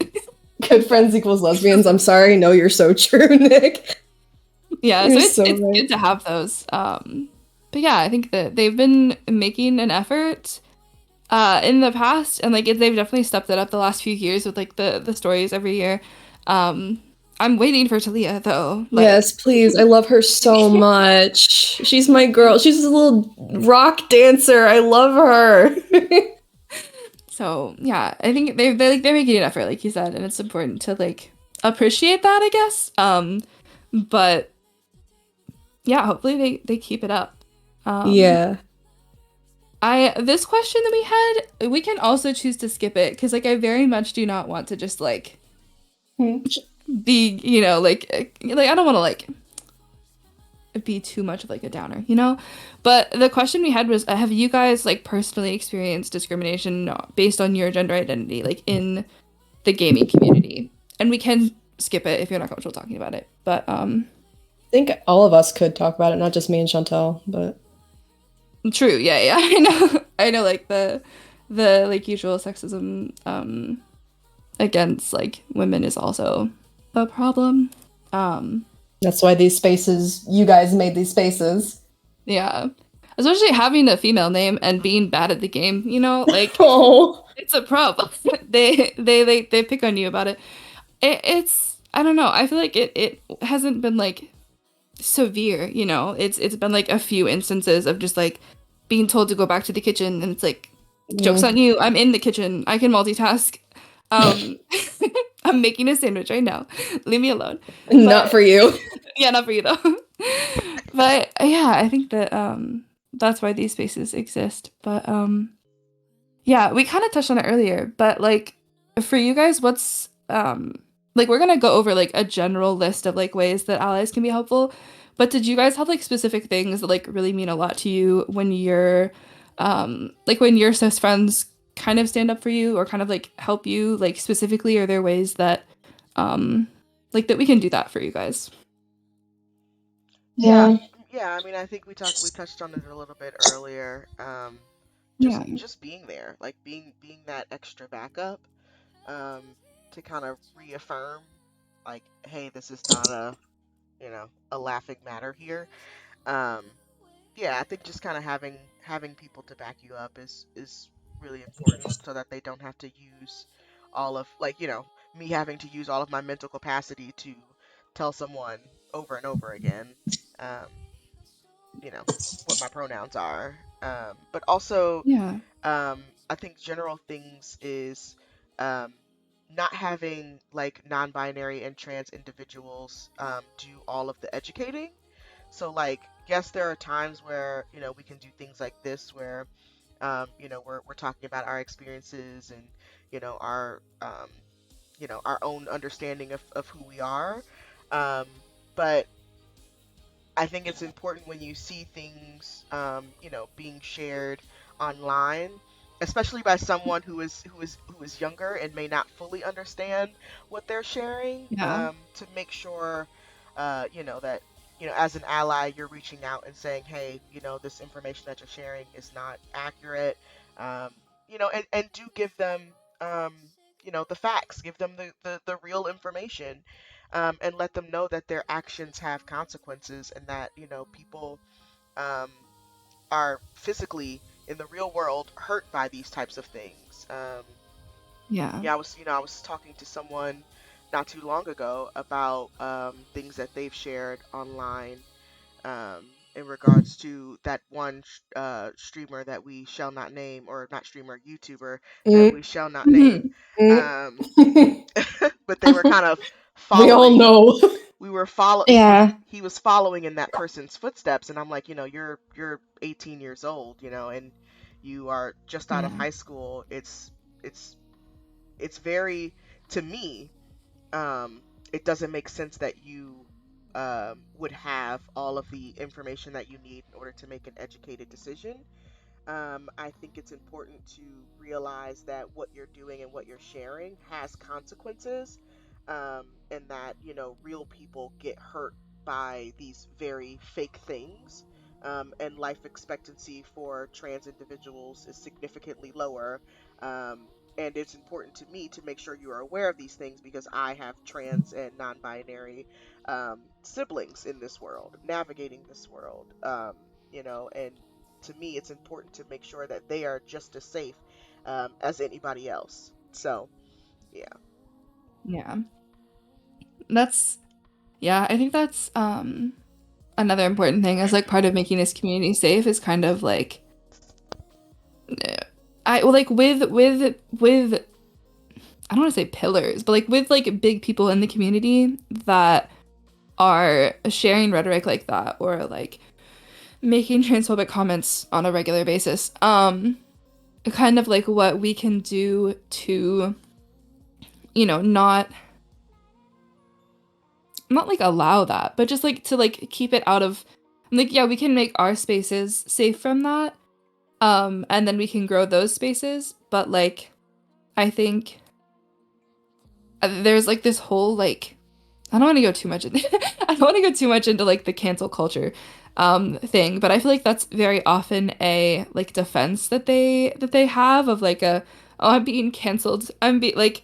Good friends equals lesbians. I'm sorry. No, you're so true, Nick. Yeah, so You're it's so it's right. good to have those. But yeah, I think that they've been making an effort in the past, and like they've definitely stepped it up the last few years with like the stories every year. Um, I'm waiting for Talia though. Yes, please. I love her so much. She's my girl. She's a little rock dancer. I love her. So yeah, I think they're making an effort, like you said, and it's important to like appreciate that, I guess. But yeah, hopefully they keep it up. Yeah. This question that we had, we can also choose to skip it because like I very much do not want to just like be, like I don't want to like be too much of like a downer, you know? But the question we had was, have you guys like personally experienced discrimination based on your gender identity, like in the gaming community? And we can skip it if you're not comfortable talking about it. But I think all of us could talk about it, not just me and Chantel, but true, yeah, I know, like the like usual sexism against like women is also a problem. that's why these spaces, you guys made these spaces. Yeah. Especially having a female name and being bad at the game, like Oh. it's a problem. They pick on you about it. It's I don't know. I feel like it hasn't been like severe, It's been like a few instances of just like being told to go back to the kitchen and it's like joke's on you. I'm in the kitchen. I can multitask. I'm making a sandwich right now. Leave me alone. Not for you. Yeah, not for you though. But yeah, I think that that's why these spaces exist. But yeah, we kind of touched on it earlier, but like for you guys, what's like we're gonna go over like a general list of like ways that allies can be helpful. But did you guys have like specific things that like really mean a lot to you when you're like when your cis friends kind of stand up for you or kind of like help you like specifically? Are there ways that like that we can do that for you guys? Yeah, yeah. I mean, I think we touched on it a little bit earlier. Yeah. Just being there, like being that extra backup, to kind of reaffirm, like, hey, this is not a laughing matter here. Um, yeah, I think just kind of having people to back you up is really important, so that they don't have to use all of, like, me having to use all of my mental capacity to tell someone over and over again. Um, you know, what my pronouns are. But also, Yeah. I think general things is, um, not having like non-binary and trans individuals do all of the educating. So like, yes, there are times where we can do things like this where we're talking about our experiences and our our own understanding of who we are. But I think it's important when you see things, being shared online, especially by someone who is younger and may not fully understand what they're sharing, Yeah. to make sure, that as an ally, you're reaching out and saying, hey, this information that you're sharing is not accurate, and do give them, the facts, give them the real information, and let them know that their actions have consequences, and that people, um, are physically in the real world hurt by these types of things. Yeah. Yeah, I was talking to someone not too long ago about things that they've shared online, in regards to that one streamer that we shall not name, or not streamer, YouTuber that we shall not name. Um, but they were kind of We all following. know. We were follow Yeah. he was following in that person's footsteps, and I'm like, you're 18 years old, and you are just out of Yeah. high school. It's it's very, to me, it doesn't make sense that you would have all of the information that you need in order to make an educated decision. I think it's important to realize that what you're doing and what you're sharing has consequences, and that, real people get hurt by these very fake things. And life expectancy for trans individuals is significantly lower. And it's important to me to make sure you are aware of these things because I have trans and non binary siblings in this world, navigating this world. And to me, it's important to make sure that they are just as safe as anybody else. So, yeah. Yeah. I think that's another important thing as like part of making this community safe is kind of like with I don't want to say pillars, but like with like big people in the community that are sharing rhetoric like that or like making transphobic comments on a regular basis. Kind of like what we can do to, not like allow that, but just like to like keep it out of like, yeah, we can make our spaces safe from that. And then we can grow those spaces. But like, I think there's like this whole like, I don't want to go too much into I don't want to go too much into like the cancel culture thing, but I feel like that's very often a like defense that they have of like oh, I'm being canceled. Like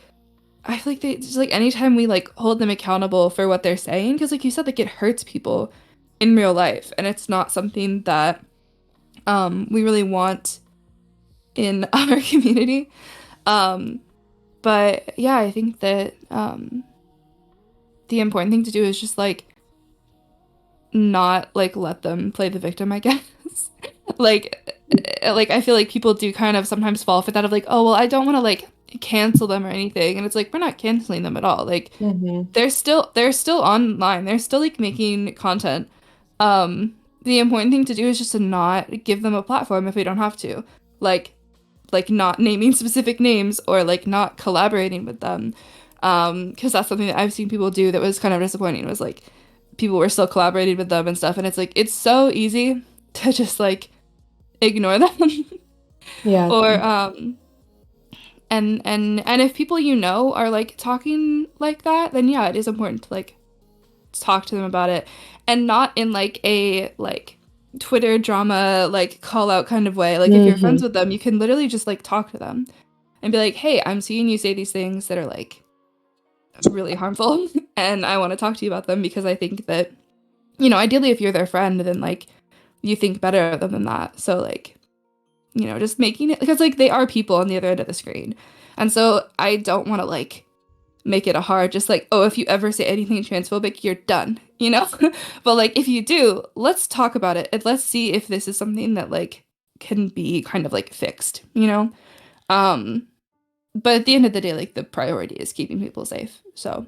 I feel like they just like anytime we like hold them accountable for what they're saying, because like you said, like it hurts people in real life and it's not something that we really want in our community. But yeah, I think that the important thing to do is just like not like let them play the victim, I guess. like I feel like people do kind of sometimes fall for that of like, oh well, I don't want to like cancel them or anything, and it's like we're not canceling them at all. Like they're still online, they're still like making content. The important thing to do is just to not give them a platform if we don't have to, like not naming specific names or like not collaborating with them, because that's something that I've seen people do that was kind of disappointing, was like people were still collaborating with them and stuff, and it's like it's so easy to just like ignore them. Yeah. Or and if people are like talking like that, then yeah, it is important to like talk to them about it, and not in like a like Twitter drama like call out kind of way. Like if you're friends with them, you can literally just like talk to them and be like, hey, I'm seeing you say these things that are like really harmful and I want to talk to you about them because I think that, ideally if you're their friend, then like you think better of them than that. So like, just making it, because like they are people on the other end of the screen. And so I don't want to like make it a hard, just like, oh, if you ever say anything transphobic, you're done, But like, if you do, let's talk about it and let's see if this is something that like can be kind of like fixed, But at the end of the day, like the priority is keeping people safe. So,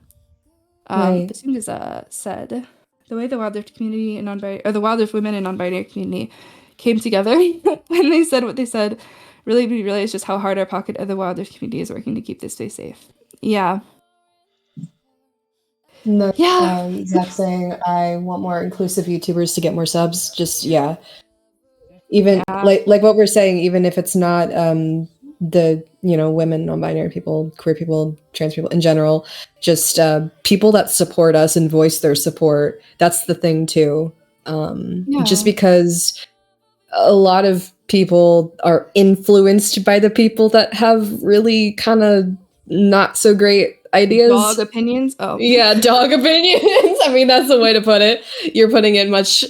Right. this thing is said, the way the wildlife community and the wildlife women and non-binary community came together when they said what they said, really we realized just how hard our pocket of the wildlife community is working to keep this space safe. Yeah. No, Yeah. exact saying. I want more inclusive YouTubers to get more subs. Just even like what we're saying, even if it's not the women, non-binary people, queer people, trans people in general, just people that support us and voice their support. That's the thing too. Just because a lot of people are influenced by the people that have really kind of not so great ideas. Dog opinions? Oh. Yeah, dog opinions. I mean, that's the way to put it. You're putting it much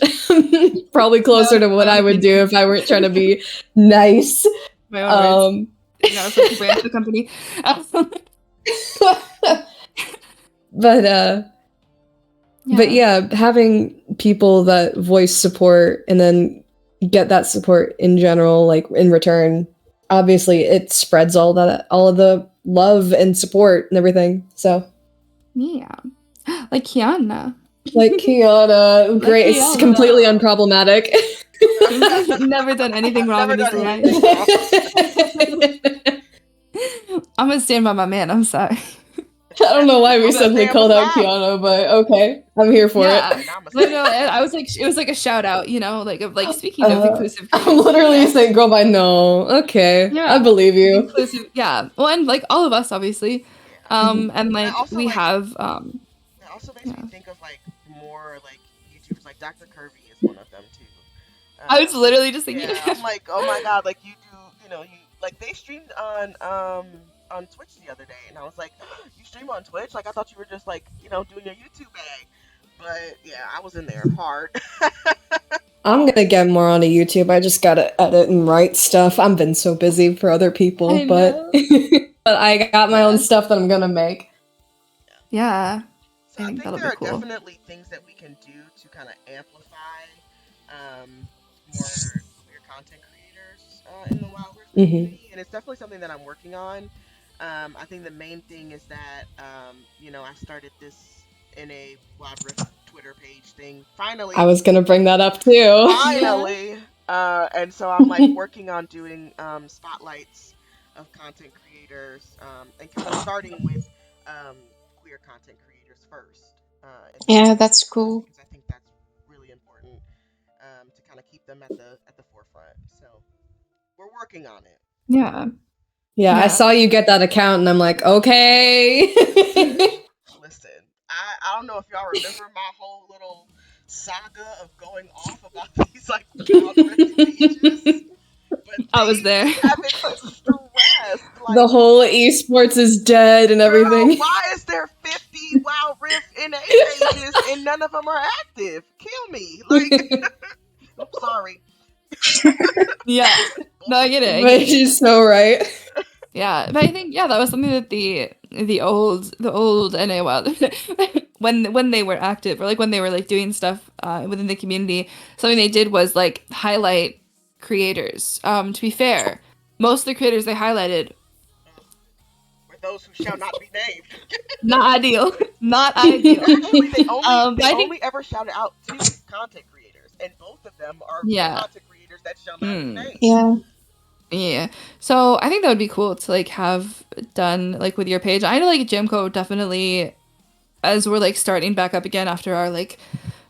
probably closer to what I would do if I weren't trying to be nice. My own words. No, it's brand the company. But yeah, having people that voice support and then get that support in general, like in return, obviously it spreads all of the love and support and everything. So yeah, like Kiana. Great. It's completely unproblematic. Never done anything wrong in his life. I'm gonna stand by my man. I'm sorry. I don't know why we I'm a suddenly damn called out facade. Kiana, but okay, I'm here for Yeah. it. Now I'm a No, I was like, it was like a shout out, you know, like of like speaking of inclusive I'm creators. literally saying, girl, I know. Okay, I Yeah. believe you. Inclusive, yeah. Well, and like all of us, obviously. Yeah. And That like also we like have, that also makes me yeah. think of like more like YouTubers. Like Dr. Kirby is one of them too. I was literally just thinking of Yeah, him. I'm like, oh my god, like you do, you like they streamed on Twitch the other day, and I was like, you stream on Twitch? Like I thought you were just like doing your YouTube bag, but yeah, I was in there hard. I'm gonna get more onto YouTube. I just gotta edit and write stuff. I've been so busy for other people, I but know. but I got my own Yeah. stuff that I'm gonna make. Yeah. So I I think think that'll there be are cool. definitely things that we can do to kind of amplify more queer content creators in the Wild Rift Hmm. community, and it's definitely something that I'm working on. I think the main thing is that I started this in a Wild Rift Twitter page thing. I Finally, was gonna bring that up too. Yeah. finally, and so I'm like working on doing spotlights of content creators, and kind of starting with um, queer content creators first in the Yeah, community that's cool. because I think that's really important to kind of keep them at the forefront. So we're working on it. Yeah. Yeah, I Yeah. saw you get that account, and I'm like, okay. Listen, I don't know if y'all remember my whole little saga of going off about these like Wild Rift pages, but I was they there. be having me stressed. The Like, whole esports is dead and girl, everything. why is there 50 Wild Rift NA pages and none of them are active? Kill me. Like, oops, sorry. Yeah. No, I get it. I But get it. she's so right. Yeah, but I think that was something that the old NA Wild when they were active or like when they were like doing stuff within the community, something they did was like highlight creators. To be fair, most of the creators they highlighted For those who shall not be named. not ideal, not ideal. Actually, they only But they I think only ever shouted out two content creators, and both of them are yeah. content creators that shall not be Hmm. named. Yeah. Yeah. So I think that would be cool to like have done like with your page. I know like Jimco definitely as we're like starting back up again after our like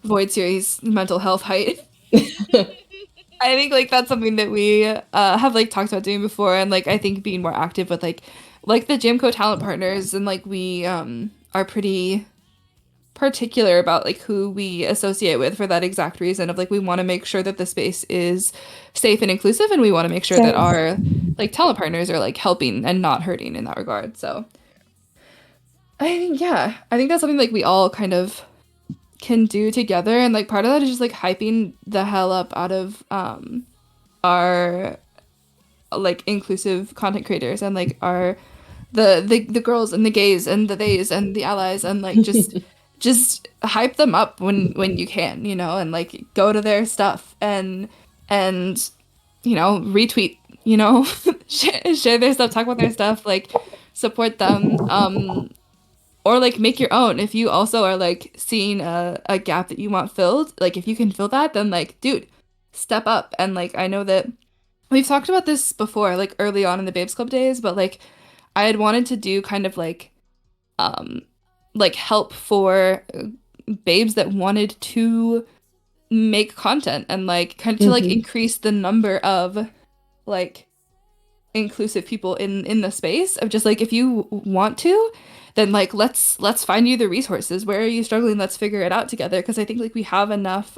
Void series mental health height. I think like that's something that we have like talked about doing before and like I think being more active with like the Jimco talent partners and like we are pretty particular about like who we associate with for that exact reason of like we want to make sure that the space is safe and inclusive and we want to make sure that Same. our like talent partners are like helping and not hurting in that regard. So I think that's something like we all kind of can do together and like part of that is just like hyping the hell up out of our like inclusive content creators and like our the girls and the gays and the theys and the allies and like just hype them up when you can, you know, and like go to their stuff and retweet, share their stuff, talk about their stuff, like support them or like make your own if you also are like seeing a gap that you want filled, like if you can fill that then like dude step up. And like I know that we've talked about this before like early on in the Babes Club days, but like I had wanted to do kind of um like help for babes that wanted to make content and like kind of to like Mhm. increase the number of like inclusive people in the space of just like if you want to then like let's find you the resources. Where are you struggling? Let's figure it out together because I think like we have enough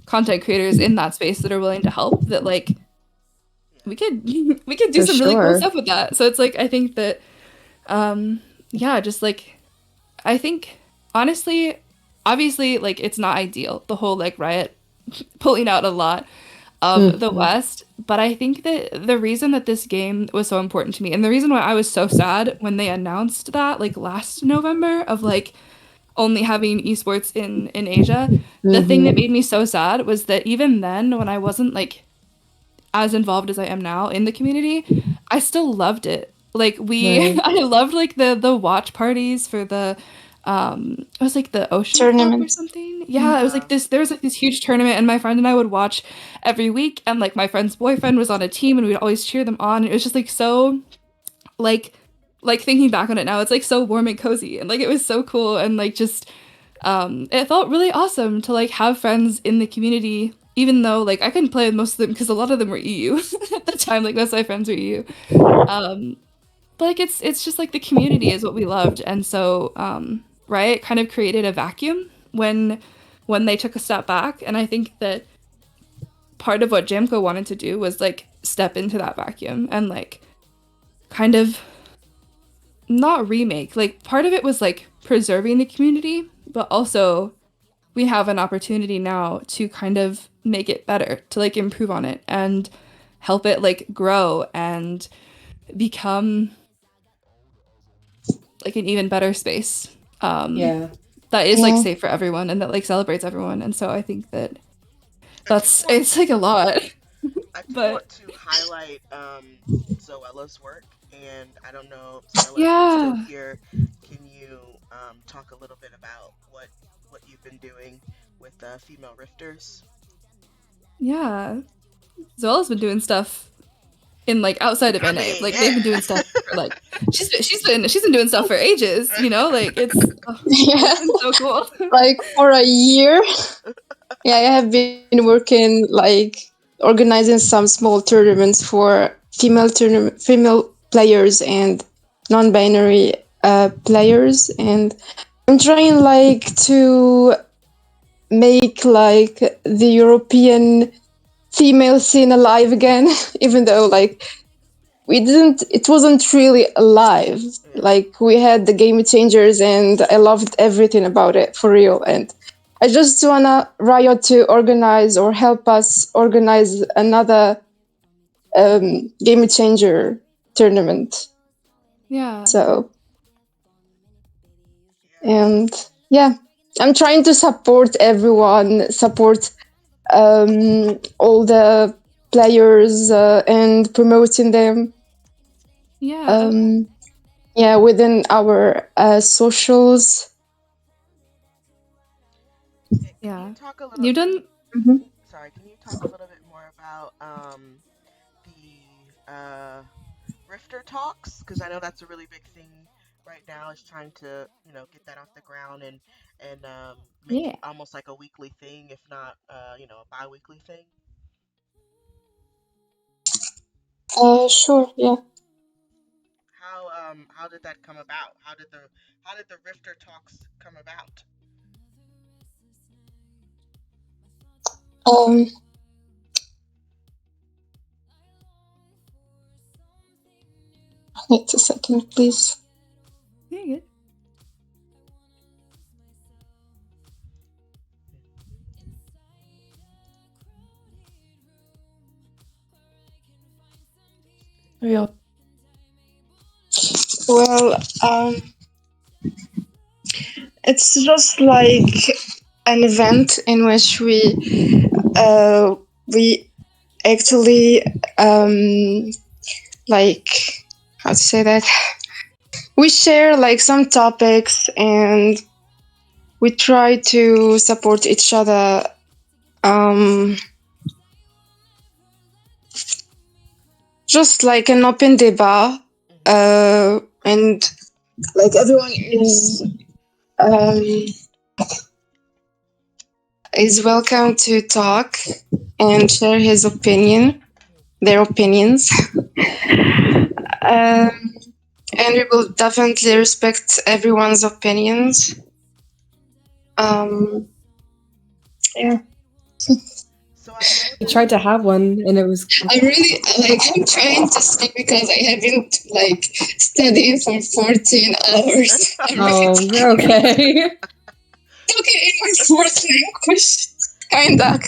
content creators in that space that are willing to help that like we could we could do For some really cool sure. stuff with that. So it's like I think that yeah, just like I think honestly, obviously like it's not ideal, the whole like riot pulling out a lot of the Mhm. West, but I think that the reason that this game was so important to me and the reason why I was so sad when they announced that like last November of like only having esports in Asia, the thing that Mhm. made me so sad was that even then when I wasn't like as involved as I am now in the community, I still loved it. Like we Right. I loved like the watch parties for the it was like the Ocean Club or Tournaments. something. Yeah, it was like this there was like this huge tournament and my friend and I would watch every week and like my friend's boyfriend was on a team and we'd always cheer them on. It was just like so like like thinking back on it now, it's like so warm and cozy, and like it was so cool, and like just it felt really awesome to like have friends in the community, even though like I couldn't play with most of them because a lot of them were EU at the time. Like most of my friends were EU. But like it's just like the community is what we loved, and so Riot kind of created a vacuum when they took a step back, and I think that part of what Jamco wanted to do was like step into that vacuum and like kind of not remake. Like part of it was like preserving the community, but also we have an opportunity now to kind of make it better, to like improve on it and help it like grow and become like an even better space. Yeah. That is like Yeah. safe for everyone and that like celebrates everyone. And so I think that I do want it's like a lot. I do But want to highlight Zoella's work, and I don't know, Zoella, if you're still yeah. here, can you talk a little bit about what you've been doing with female rifters? Yeah. Zoella's been doing stuff in like outside of I NA. mean, Like they've been doing stuff for like she's been doing stuff for ages, you know? Like Yeah, it's been so cool. like for a year. Yeah, I have been working like organizing some small tournaments for female players and non-binary players, and I'm trying like to make like the European female scene alive again, even though like it wasn't really alive. yeah. Like we had the game changers and I loved everything about it for real. And I just wanna Riot to organize or help us organize another game changer tournament. Yeah. So, Yeah. and yeah, I'm trying to support everyone, support all the players and promoting them. Yeah. Um, yeah, within our socials. Can you Yeah. talk a little? You've done Mhm. Sorry, can you talk a little bit more about the Rifter talks? Because I know that's a really big thing right now. Is trying to get that off the ground and make it yeah. almost like a weekly thing, if not a bi-weekly thing. Sure, yeah. How did that come about? How did the Rifter talks come about? Um, wait a second, please. Yeah, good. Yeah. Well, it's just like an event in which we actually like how to say that, we share like some topics and we try to support each other. Um, just like an open debate, Hmm. and like everyone um, is welcome to talk and share their opinions. Um, and we will definitely respect everyone's opinions. Um, yeah. So I know We that. tried to have one, and it was I really like. I'm trying to sleep because I haven't like studied for 14 hours. I'm really oh okay. talking in my fourth language. Kinda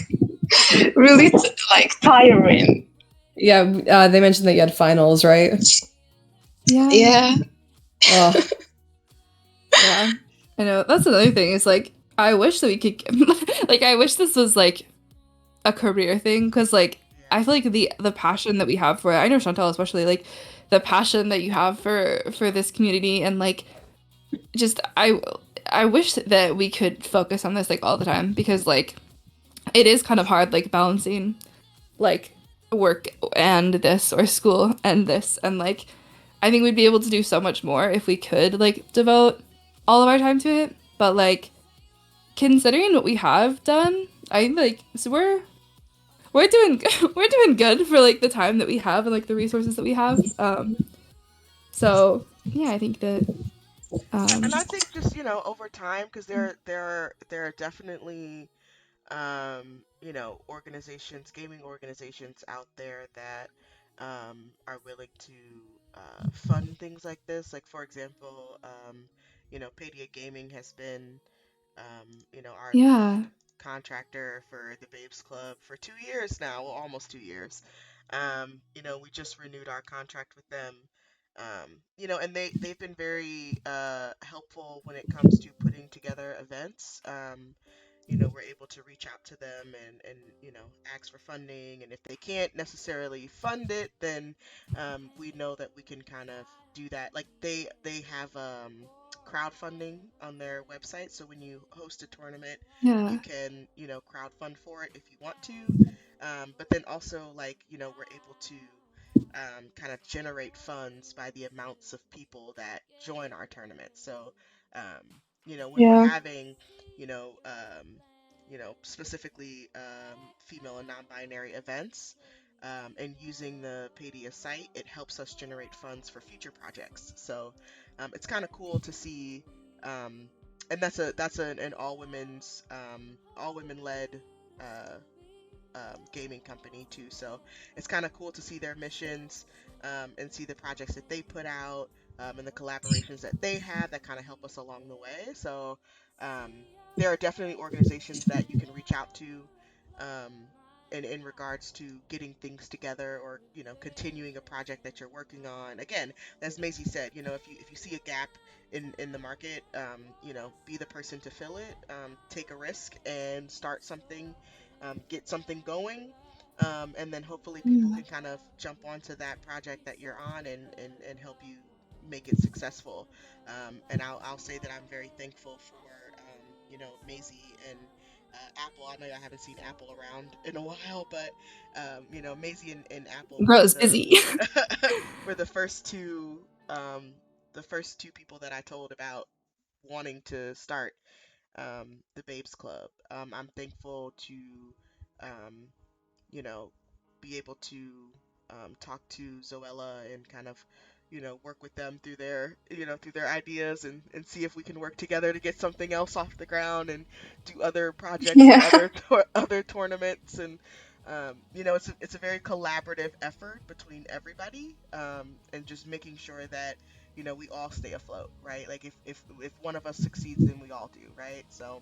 really like tiring. Yeah, they mentioned that you had finals, right? Yeah. Yeah. Oh, Yeah. I know. That's another thing is like I wish that we could like I wish this was like a career thing because like Yeah. I feel like the passion that we have for it. I know Chantal especially like the passion that you have for this community and like just I wish that we could focus on this like all the time because like it is kind of hard like balancing like work and this or school and this and like I think we'd be able to do so much more if we could like devote all of our time to it. But like considering what we have done, I like so we're doing we're doing good for like the time that we have and like the resources that we have. So yeah, I think that And um I think just, over time, because there are definitely, organizations, gaming organizations out there that are willing to fund things like this. Like, for example, Padia Gaming has been, our yeah. lead contractor for the Babes Club for 2 years now, well, almost 2 years. We just renewed our contract with them. And they've been very helpful when it comes to putting together events. We're able to reach out to them and ask for funding. And if they can't necessarily fund it, then we know that we can kind of do that. Like they have crowdfunding on their website. So when you host a tournament, you Yeah. can, crowdfund for it if you want to. But then also, like, we're able to kind of generate funds by the amounts of people that join our tournament. So, when we're Yeah. having, specifically female and non-binary events, and using the Padia site, it helps us generate funds for future projects. So, it's kind of cool to see, um, and an all women led uh, gaming company too. So it's kind of cool to see their missions, and see the projects that they put out, and the collaborations that they have that kind of help us along the way. So there are definitely organizations that you can reach out to, um, in regards to getting things together, or continuing a project that you're working on. Again, as Maisie said, if you see a gap in the market, be the person to fill it. Take a risk and start something, get something going, and then hopefully people Yeah. can kind of jump onto that project that you're on, and help you make it successful. And I'll say that I'm very thankful for, Maisie and Apple. I know I haven't seen Apple around in a while, but Maisie and Apple were Bro's the busy. were the first two people that I told about wanting to start the Babes Club. I'm thankful to, um, you know, be able to talk to Zoella and kind of, work with them through their ideas, and see if we can work together to get something else off the ground, and do other projects and Yeah. other tournaments. And it's a very collaborative effort between everybody, and just making sure that we all stay afloat, right? Like if one of us succeeds, then we all do, right? So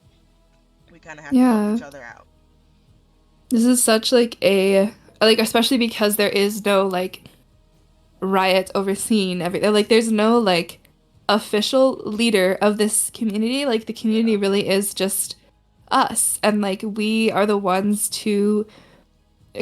we kind of have to help Yeah. each other out. This is such like a like especially because there is no like riot overseeing everything. Like there's no like official leader of this community. Like the community Yeah. really is just us and like we are the ones to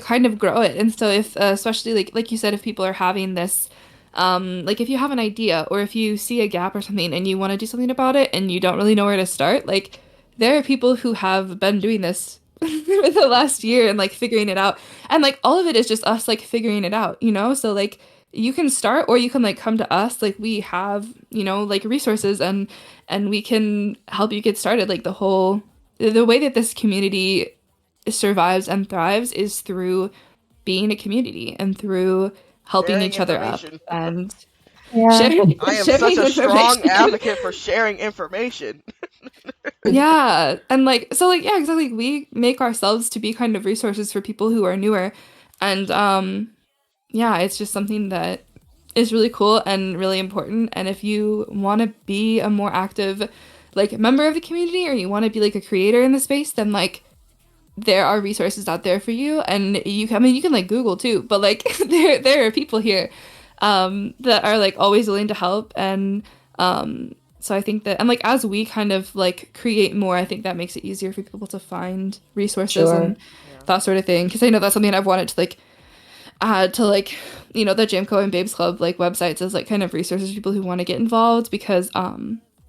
kind of grow it. And so if especially like you said, if people are having this like if you have an idea or if you see a gap or something and you want to do something about it and you don't really know where to start, like there are people who have been doing this for the last year and like figuring it out. And like all of it is just us like figuring it out, you know? So like you can start or you can like come to us. Like we have, like resources and we can help you get started. Like the way that this community survives and thrives is through being a community and through helping Sharing each other up information. and Yeah. sharing I am such sharing a strong information. advocate for sharing information. Yeah, and like so like yeah, exactly. We make ourselves to be kind of resources for people who are newer. And yeah, it's just something that is really cool and really important. And if you want to be a more active like member of the community or you want to be like a creator in the space, then like there are resources out there for you and I mean you can like Google too, but like there are people here that are like always willing to help and so I think that and like as we kind of like create more, I think that makes it easier for people to find resources Sure. and Yeah. that sort of thing because I know that's something I've wanted to like add to like the Jamco and Babes Club like websites as like kind of resources for people who want to get involved because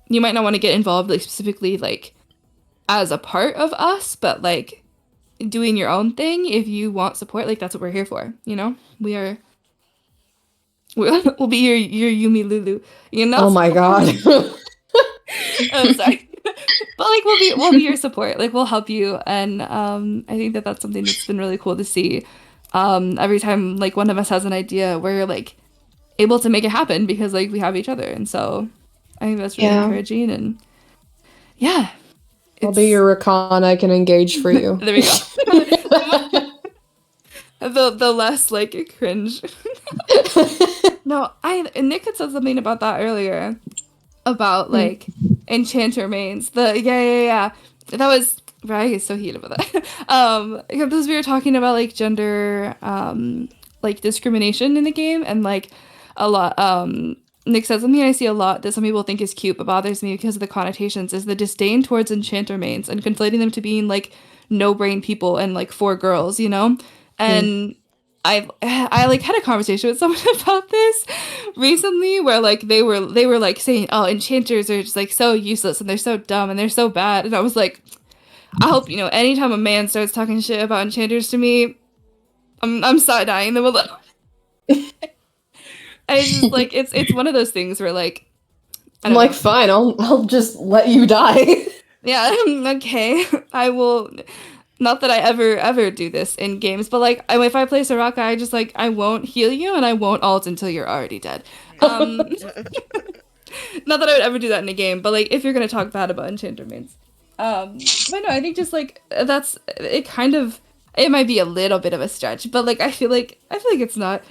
you might not want to get involved like specifically like as a part of us, but like doing your own thing if you want support, like that's what we're here for, we are We'll be your Yumi Lulu, you know? Oh my god. I'm sorry. But like we'll be your support. Like we'll help you, and I think that that's something that's been really cool to see. Every time like one of us has an idea, we're like able to make it happen because like we have each other, and so I think that's really Yeah. encouraging. And yeah, I'll be your recon. I can engage for you. There we go. The less like cringe. No, Nick had said something about that earlier about like enchanter mains. Yeah. That was I get so heated about that. Because we were talking about like gender like discrimination in the game, and like a lot Nick said something I see a lot that some people think is cute but bothers me because of the connotations is the disdain towards enchanter mains and conflating them to being like no brain people and like for girls, you know? And I like had a conversation with someone about this recently where like they were like saying, oh, enchanters are just like so useless and they're so dumb and they're so bad. And I was like, I hope, you know, anytime a man starts talking shit about enchanters to me, I'm side-eyeing them a little. And it's just like it's one of those things where like I'm like, fine, I'll just let you die. Yeah, okay. I will. Not that I ever do this in games, but like if I play Soraka, I just like I won't heal you and I won't ult until you're already dead. Not that I would ever do that in a game, but like if you're gonna talk bad about enchanter mains, but no, I think just like that's it. Kind of it might be a little bit of a stretch, but like I feel like it's not.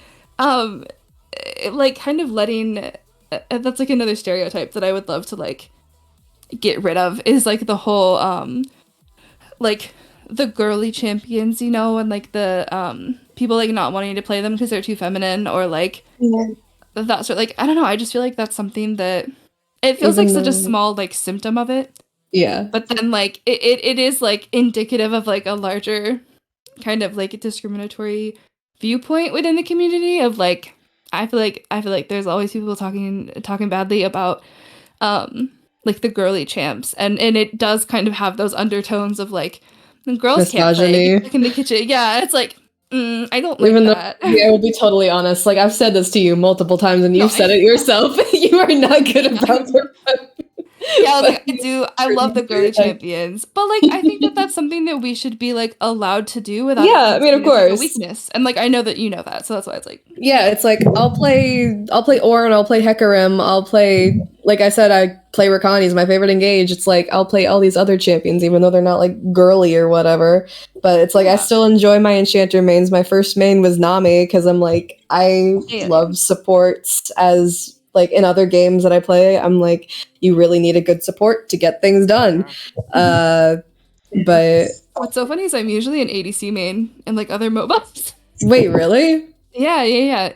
Like kind of letting that's like another stereotype that I would love to like get rid of is like the whole like the girly champions, you know, and like the people like not wanting to play them because they're too feminine or like that sort. Like I don't know, I just feel like that's something that it feels like such a small like symptom of it. Yeah. But then like it is like indicative of like a larger kind of like a discriminatory viewpoint within the community of like I feel like there's always people talking badly about like the girly champs, and it does kind of have those undertones of like girls can't play in the kitchen. Yeah, it's like I don't like that. I will be totally honest. Like I've said this to you multiple times, and you've said it yourself. You are not good about it. Yeah, like I love the girly champions, but like I think that that's something that we should be like allowed to do without. Yeah, I mean, of course, a weakness, and like I know that you know that, so that's why it's like. Yeah, it's like I'll play Ornn, I'll play Hecarim, I'll play, like I said, I play Rakan. He's my favorite engage. It's like I'll play all these other champions, even though they're not like girly or whatever. But it's like I still enjoy my enchanter mains. My first main was Nami because I'm like I love supports as. Like in other games that I play, I'm like, you really need a good support to get things done. But what's so funny is I'm usually an ADC main in like other MOBAs. Wait, really? Yeah.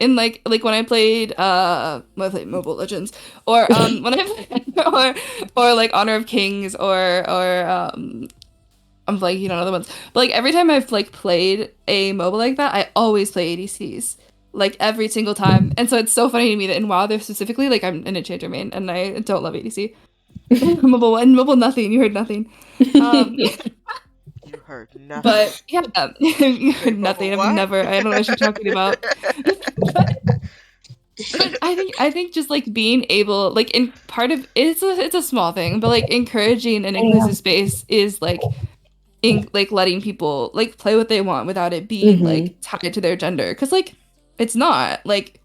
In like when I played Mobile Legends or when I played, or like Honor of Kings or I'm blanking on other ones. But like every time I've like played a MOBA like that, I always play ADCs. Like every single time. And so it's so funny to me that in WoW they're specifically like I'm an enchanter main and I don't love ADC. Mobile nothing. You heard nothing. You heard nothing. But yeah, you heard nothing. I don't know what you're talking about. but I think just like being able like in part of it's a small thing, but like encouraging an inclusive space is like like letting people like play what they want without it being like tied to their gender. Cause like it's not like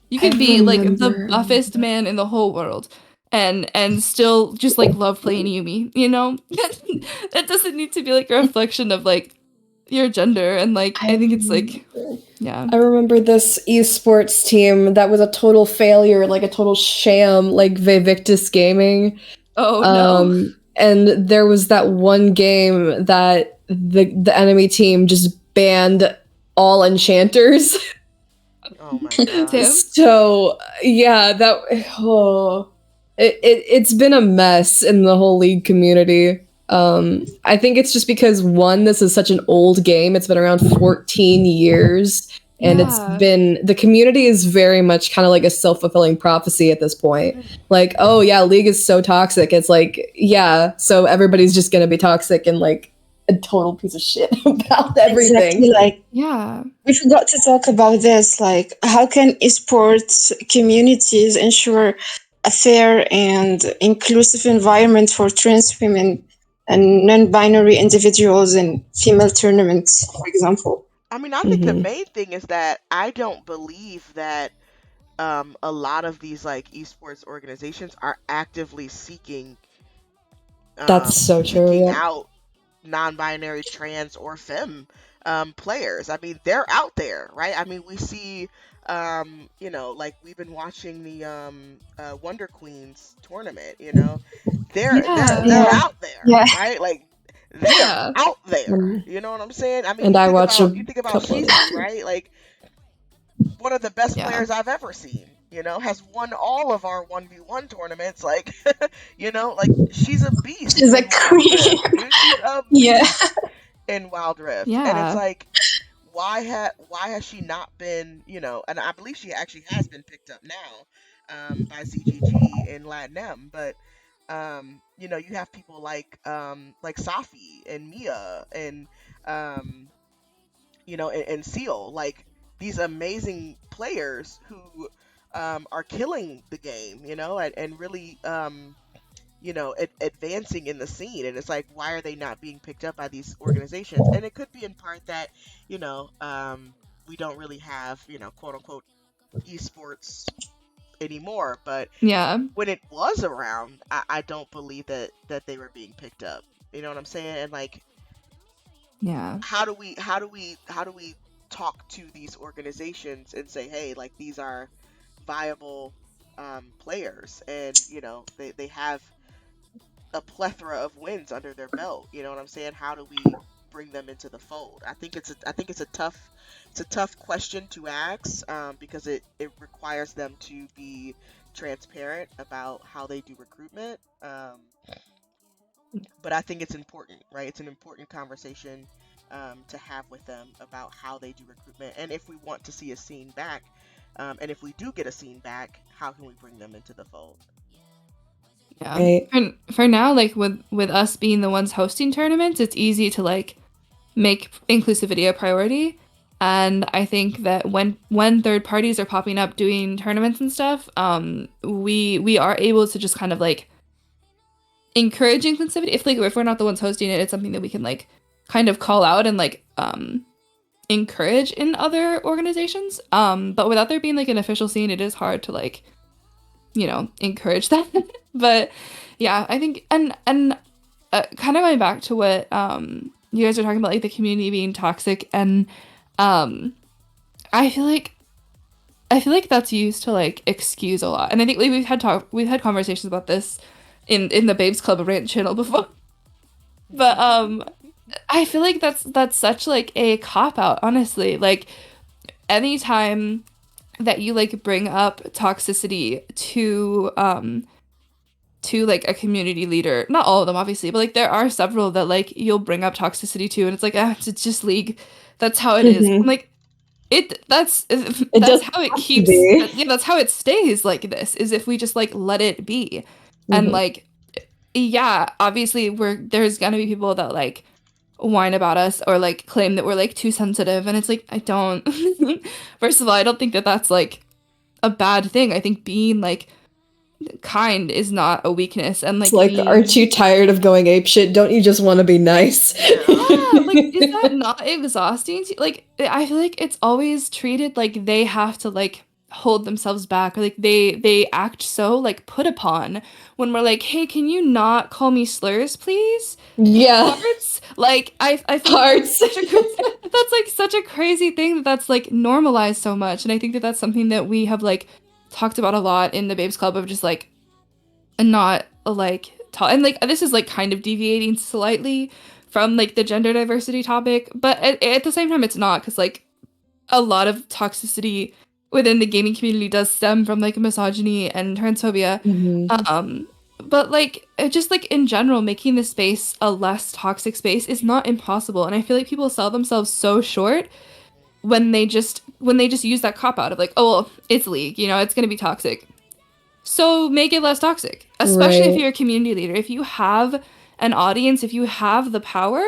you could be like the buffest man in the whole world and still just like love playing Yumi, you know? That doesn't need to be like a reflection of like your gender, and like I think it's like I remember this esports team that was a total failure, like a total sham, like Vivictus Gaming. Oh no. And there was that one game that the enemy team just banned all enchanters. Oh my god. So yeah, it's been a mess in the whole League community. I think it's just because one, this is such an old game. It's been around 14 years, and the community is very much kind of like a self-fulfilling prophecy at this point. Like, oh yeah, League is so toxic. It's like, yeah, so everybody's just gonna be toxic and like a total piece of shit about everything. Exactly. Like, Yeah. we forgot to talk about this. Like, how can esports communities ensure a fair and inclusive environment for trans women and non-binary individuals in female tournaments, for example? I mean, I think the Hmm. main thing is that I don't believe that a lot of these like esports organizations are actively That's so true. seeking Yep. out non-binary, trans, or femme players. I mean, they're out there, right? I mean, we see, you know, like we've been watching the Wonder Queens tournament. You know, Yeah. they're Yeah. out there, Yeah. right? Like they're Yeah. out there. Um, You know what I'm saying? I mean, and I watched a you think about couple of Shifu, them. right? Like one of the best Yeah. players I've ever seen. You know, has won all of our 1v1 tournaments. Like, you know, like she's a beast She's a in Wild queen. Rift, dude. She's a Yeah. beast in Wild Rift, and it's Yeah. like, why has she not been, you know? And I believe she actually has been picked up now, by ZGG in LATAM, but you know, you have people like Safi and Mia and um, you know, and Seal, like these amazing players who are killing the game, you know, and really you know, advancing in the scene. And it's like, why are they not being picked up by these organizations? And it could be in part that, you know, we don't really have, you know, quote unquote esports anymore. But Yeah. when it was around, I don't believe that they were being picked up. You know what I'm saying? And like, Yeah. how do we talk to these organizations and say, hey, like these are viable players, and you know, they have a plethora of wins under their belt. You know what I'm saying? How do we bring them into the fold? I think it's a tough question to ask, because it requires them to be transparent about how they do recruitment. But I think it's important, right? It's an important conversation to have with them about how they do recruitment, and if we want to see a scene back, and if we do get a scene back, how can we bring them into the fold? Yeah. Right. For now, like with us being the ones hosting tournaments, it's easy to like make inclusivity a priority. And I think that when third parties are popping up doing tournaments and stuff, we are able to just kind of like encourage inclusivity. If we're not the ones hosting it, it's something that we can like kind of call out and like encourage in other organizations. But without there being like an official scene, it is hard to like, you know, encourage that. But yeah, I think and kind of going back to what you guys are talking about, like the community being toxic, and um I feel like that's used to like excuse a lot. And I think like we've had conversations about this in the Babes Club rant channel before. But I feel like that's such like a cop out, honestly. Like anytime that you like bring up toxicity to like a community leader, not all of them obviously, but like there are several that like you'll bring up toxicity to, and it's like, it's just League, that's how it is. I'm Hmm. like, that's It that's doesn't how it have to keeps, be. yeah, that's how it stays like this, is if we just like let it be. And Hmm. like, yeah, obviously there's gonna be people that like whine about us or like claim that we're like too sensitive, and it's like, I don't first of all, I don't think that that's like a bad thing. I think being like kind is not a weakness, and It's like like, aren't being, you tired of going ape shit? Don't you just want to be nice? Yeah. yeah, like, is that not exhausting like, I feel like it's always treated like they have to like hold themselves back, or like they act so like put upon when we're like, hey, can you not call me slurs, please? Yeah, Parts, like, I feel like parts. that's like such a crazy thing that's like normalized so much. And I think that that's something that we have like talked about a lot in the Babes Club, of just like not like and like this is like kind of deviating slightly from like the gender diversity topic, but at the same time it's not, because like a lot of toxicity within the gaming community does stem from like misogyny and transphobia. Hmm. But like just like in general, making the space a less toxic space is not impossible, and I feel like people sell themselves so short when they just use that cop out of like, oh well, it's League, you know, it's gonna be toxic, so make it less toxic, especially if Right. you're a community leader. If you have an audience, if you have the power,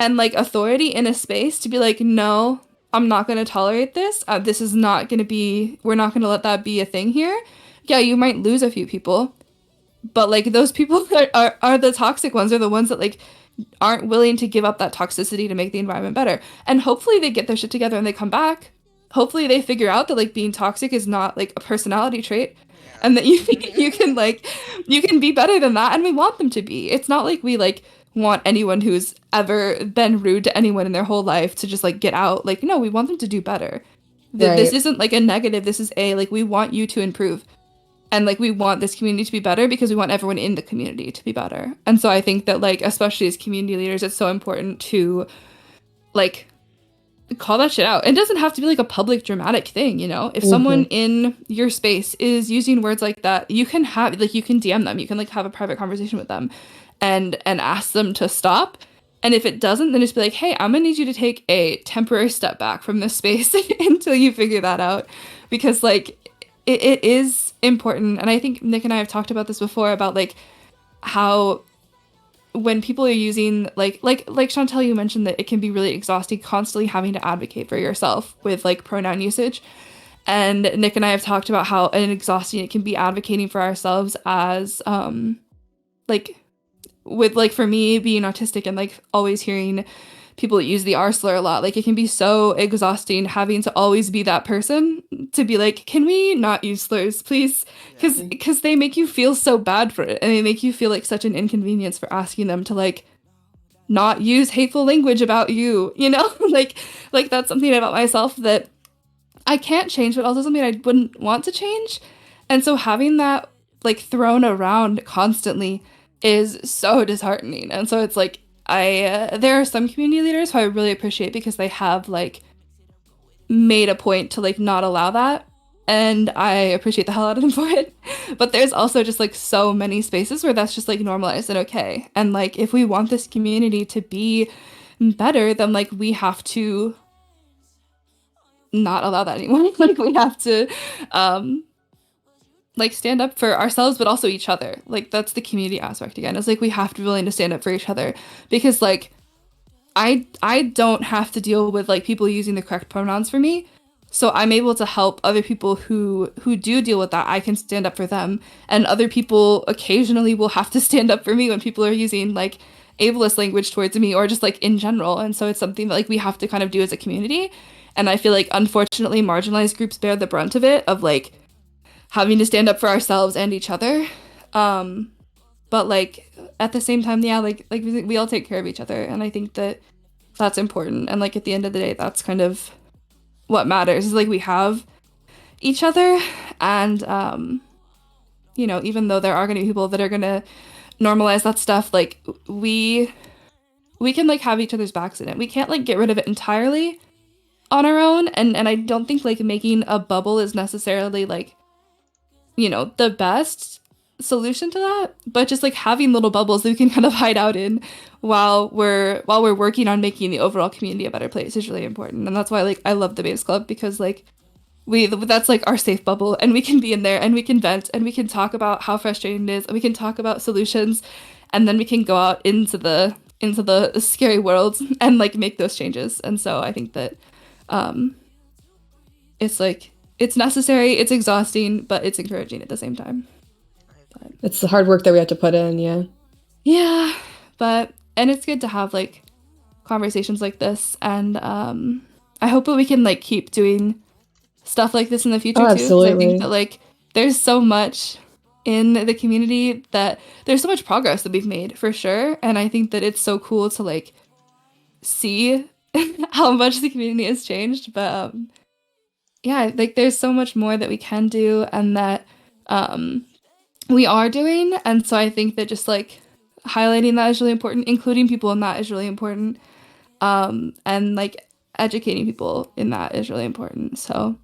and like authority in a space to be like, no, I'm not going to tolerate this. This is not going to be, we're not going to let that be a thing here. Yeah, you might lose a few people, but like those people are the toxic ones, are the ones that like aren't willing to give up that toxicity to make the environment better. And hopefully they get their shit together and they come back. Hopefully they figure out that like being toxic is not like a personality trait, and that you can like you can be better than that, and we want them to be. It's not like we like want anyone who's ever been rude to anyone in their whole life to just like get out. Like, no, we want them to do better. This isn't like a negative. This is a like, we want you to improve. And like, we want this community to be better because we want everyone in the community to be better. And so I think that like, especially as community leaders, it's so important to like call that shit out. It doesn't have to be like a public dramatic thing, you know? If someone in your space is using words like that, you can have like, you can DM them, you can like have a private conversation with them and ask them to stop. And if it doesn't, then just be like, hey, I'm gonna need you to take a temporary step back from this space until you figure that out. Because like it is important. And I think Nick and I have talked about this before, about like how when people are using like Chantel, you mentioned that it can be really exhausting constantly having to advocate for yourself with like pronoun usage. And Nick and I have talked about how exhausting it can be advocating for ourselves as like with like, for me being autistic and like always hearing people use the R slur a lot, like it can be so exhausting having to always be that person to be like, can we not use slurs, please? Because they make you feel so bad for it, and they make you feel like such an inconvenience for asking them to like not use hateful language about you, you know? like that's something about myself that I can't change, but also something I wouldn't want to change. And so having that like thrown around constantly is so disheartening. And so it's like, there are some community leaders who I really appreciate because they have like made a point to like not allow that, and I appreciate the hell out of them for it. But there's also just like so many spaces where that's just like normalized and okay. And like, if we want this community to be better, then like we have to not allow that anymore. Like we have to like stand up for ourselves, but also each other. Like that's the community aspect again. It's like we have to be willing to stand up for each other, because like I don't have to deal with like people using the correct pronouns for me. So I'm able to help other people who do deal with that. I can stand up for them, and other people occasionally will have to stand up for me when people are using like ableist language towards me, or just like in general. And so it's something that like we have to kind of do as a community. And I feel like unfortunately marginalized groups bear the brunt of it, of like having to stand up for ourselves and each other. But like at the same time, yeah, like we all take care of each other, and I think that that's important. And like at the end of the day, that's kind of what matters, is like we have each other. And you know, even though there are going to be people that are going to normalize that stuff, like we can like have each other's backs in it. We can't like get rid of it entirely on our own, and I don't think like making a bubble is necessarily like, you know, the best solution to that, but just like having little bubbles that we can kind of hide out in while we're working on making the overall community a better place is really important. And that's why like I love the Babes Club, because like that's like our safe bubble, and we can be in there and we can vent and we can talk about how frustrating it is, and we can talk about solutions, and then we can go out into the scary world and like make those changes. And so I think that it's like, it's necessary, it's exhausting, but it's encouraging at the same time. It's the hard work that we have to put in, yeah, and it's good to have like conversations like this, and I hope that we can like keep doing stuff like this in the future too. Absolutely. I think that like there's so much in the community, that there's so much progress that we've made for sure, and I think that it's so cool to like see how much the community has changed. But yeah, like there's so much more that we can do, and that we are doing. And so I think that just like highlighting that is really important, including people in that is really important, and like educating people in that is really important. So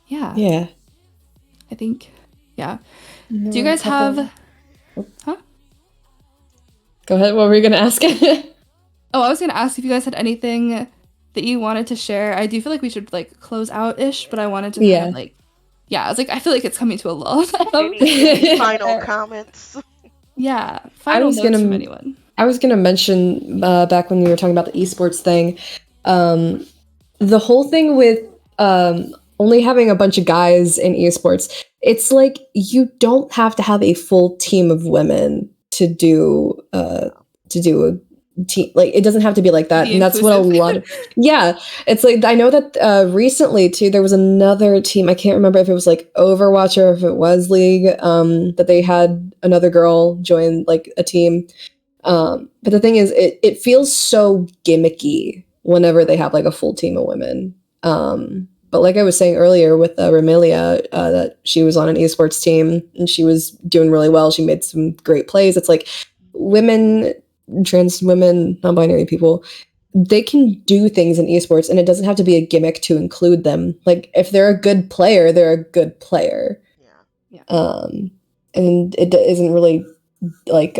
yeah, I think do you guys have Go ahead, what were you gonna ask? I was gonna ask if you guys had anything that you wanted to share. I do feel like we should like close out-ish, but I wanted to kind of like, I was like, I feel like it's coming to a lull. Any final comments? Final notes from anyone. I was gonna mention back when we were talking about the esports thing, the whole thing with only having a bunch of guys in esports. It's like you don't have to have a full team of women to do a team. Like it doesn't have to be like that, Be and that's what a inclusive. lot of yeah. It's like I know that recently too, there was another team. I can't remember if it was like Overwatch or if it was League. That they had another girl join like a team. But the thing is, it feels so gimmicky whenever they have like a full team of women. But like I was saying earlier with Ramilia, that she was on an esports team and she was doing really well. She made some great plays. It's like women, trans women, non-binary people, they can do things in esports, and it doesn't have to be a gimmick to include them. Like if they're a good player, they're a good player. Yeah. And it isn't really like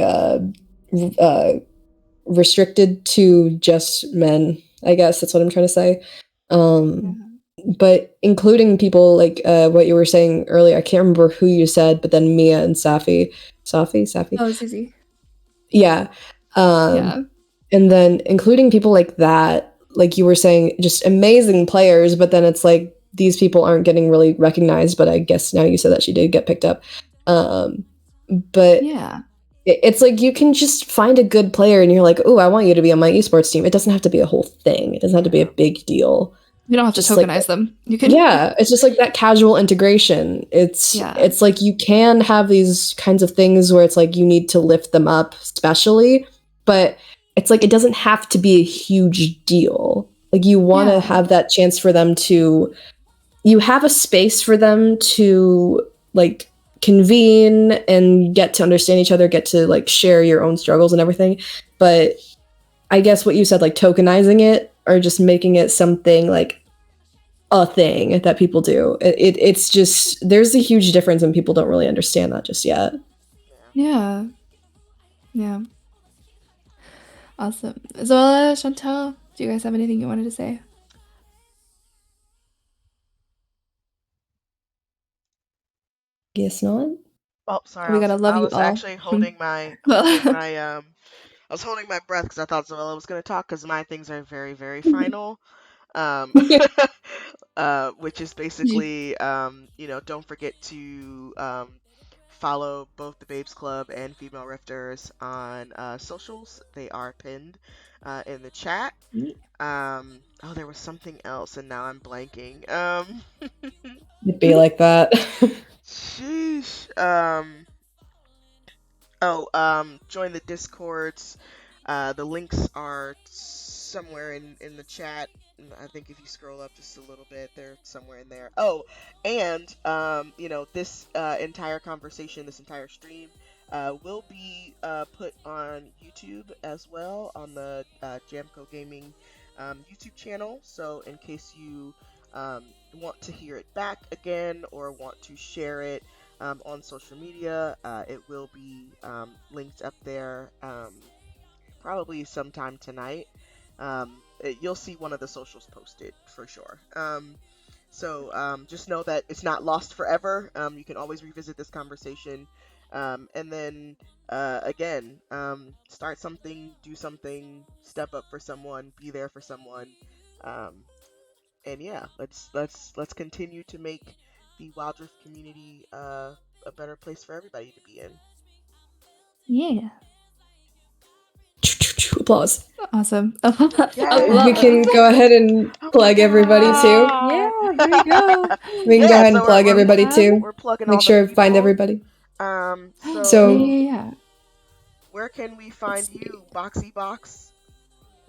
restricted to just men. I guess that's what I'm trying to say. But including people like what you were saying earlier, I can't remember who you said, but then Mia and Safi. Oh, it's easy. Yeah. Yeah. And then including people like that, like you were saying, just amazing players, but then it's like these people aren't getting really recognized, but I guess now you said that she did get picked up. But Yeah. it's like you can just find a good player and you're like, oh, I want you to be on my esports team. It doesn't have to be a whole thing. It doesn't have to be a big deal. You don't have to Just tokenize like, them. You can. Yeah, it's just like that casual integration. It's like you can have these kinds of things where it's like you need to lift them up especially, but it's like it doesn't have to be a huge deal. Like you want to have that chance for them to, you have a space for them to like convene and get to understand each other, get to like share your own struggles and everything. But I guess what you said, like tokenizing it or just making it something like a thing that people do. It's just, there's a huge difference and people don't really understand that just yet. Yeah. Yeah. Awesome. Zola, Chantal, do you guys have anything you wanted to say? Guess not. Oh, sorry. We gotta love I you was all. actually holding my I was holding my breath because I thought Zoella was going to talk because my things are very, very final. Um, which is basically, don't forget to follow both the Babes Club and Female Rifters on socials. They are pinned in the chat. Oh, there was something else, and now I'm blanking. It'd be like that. Sheesh. Join the Discords. The links are somewhere in the chat. I think if you scroll up just a little bit, they're somewhere in there. Oh, and this entire conversation, this entire stream, will be put on YouTube as well on the Jamco Gaming YouTube channel. So in case you want to hear it back again or want to share it on social media, it will be linked up there probably sometime tonight. You'll see one of the socials posted for sure. So just know that it's not lost forever. You can always revisit this conversation. And then again, start something, do something, step up for someone, be there for someone. And yeah, let's continue to make the Wild Rift community a better place for everybody to be in. Yeah. Applause. Awesome. We can go ahead and plug everybody too. Yeah, there you go. We can go ahead and plug everybody too. We're plugging Make all sure the find people. everybody. So yeah. Where can we find you, Boxy Box?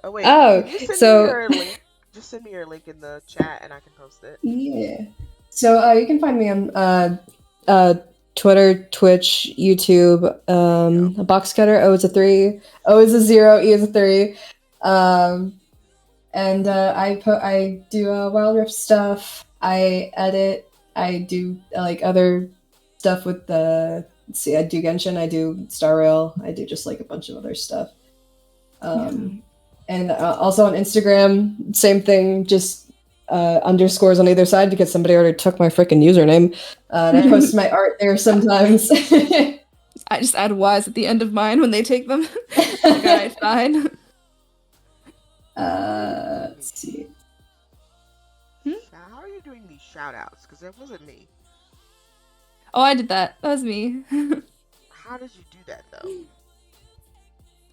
Oh wait, Oh, can you send so me your link? Just send me your link in the chat and I can post it. yeah. So you can find me on Twitter, Twitch, YouTube, Box Cutter. O is a 3, O is a 0, E is a 3. And I do Wild Rift stuff. I edit. I do like other stuff with the. Let's see, I do Genshin. I do Star Rail. I do just like a bunch of other stuff. And also on Instagram, same thing. Just underscores on either side because somebody already took my freaking username. And I post my art there sometimes. I just add Y's at the end of mine when they take them. Alright, fine. Let's see. How are you doing these shout outs? Because that wasn't me. Oh, I did that. That was me. How did you do that though?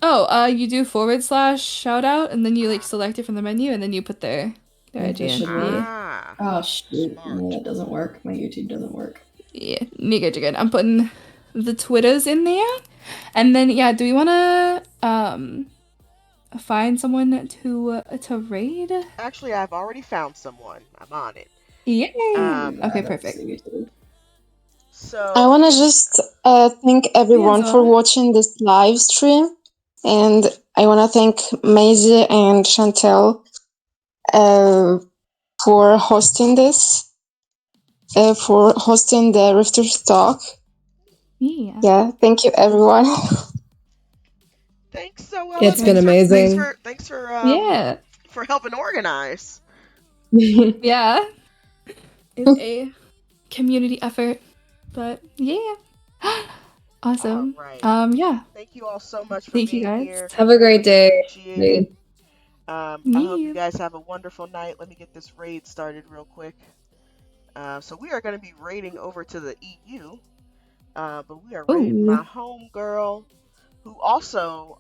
Oh, you do / shout out, and then you like select it from the menu, and then you put their That ID in. should be. Ah, Oh shoot! smart. No, that doesn't work. My YouTube doesn't work. Yeah, you're good, you're good. I'm putting the Twitters in there. And then, yeah, do we want to find someone to raid? Actually, I've already found someone. I'm on it. Yay! Okay, That's perfect. YouTube. So I want to just thank everyone Yeah, for Zoe. watching this live stream. And I want to thank Maisie and Chantel for hosting this, for hosting the Rifters Talk. Yeah. Yeah, thank you, everyone. thanks, Zoella. It's been amazing. Thanks Yeah. for helping organize. Yeah. It's a community effort. But yeah. Awesome. All right. Yeah. Thank you all so much for Thank you, being guys. here. Have a great day. Appreciate it. I hope Yeah. you guys have a wonderful night. Let me get this raid started real quick. So we are going to be raiding over to the EU, but we are raiding Ooh. my home girl, who also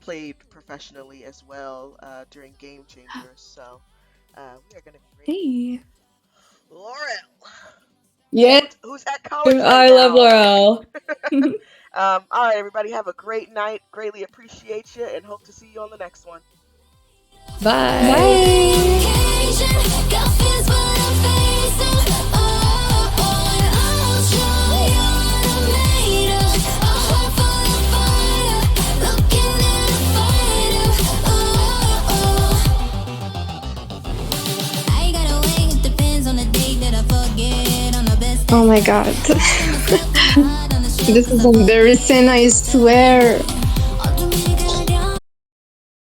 played professionally as well during Game Changers. So we are going to be raiding Hey. Laurel, Yeah, who's at college right I now. love Laurel. All right, everybody, have a great night. Greatly appreciate you, and hope to see you on the next one. Bye. Oh my god. This is embarrassing, I swear.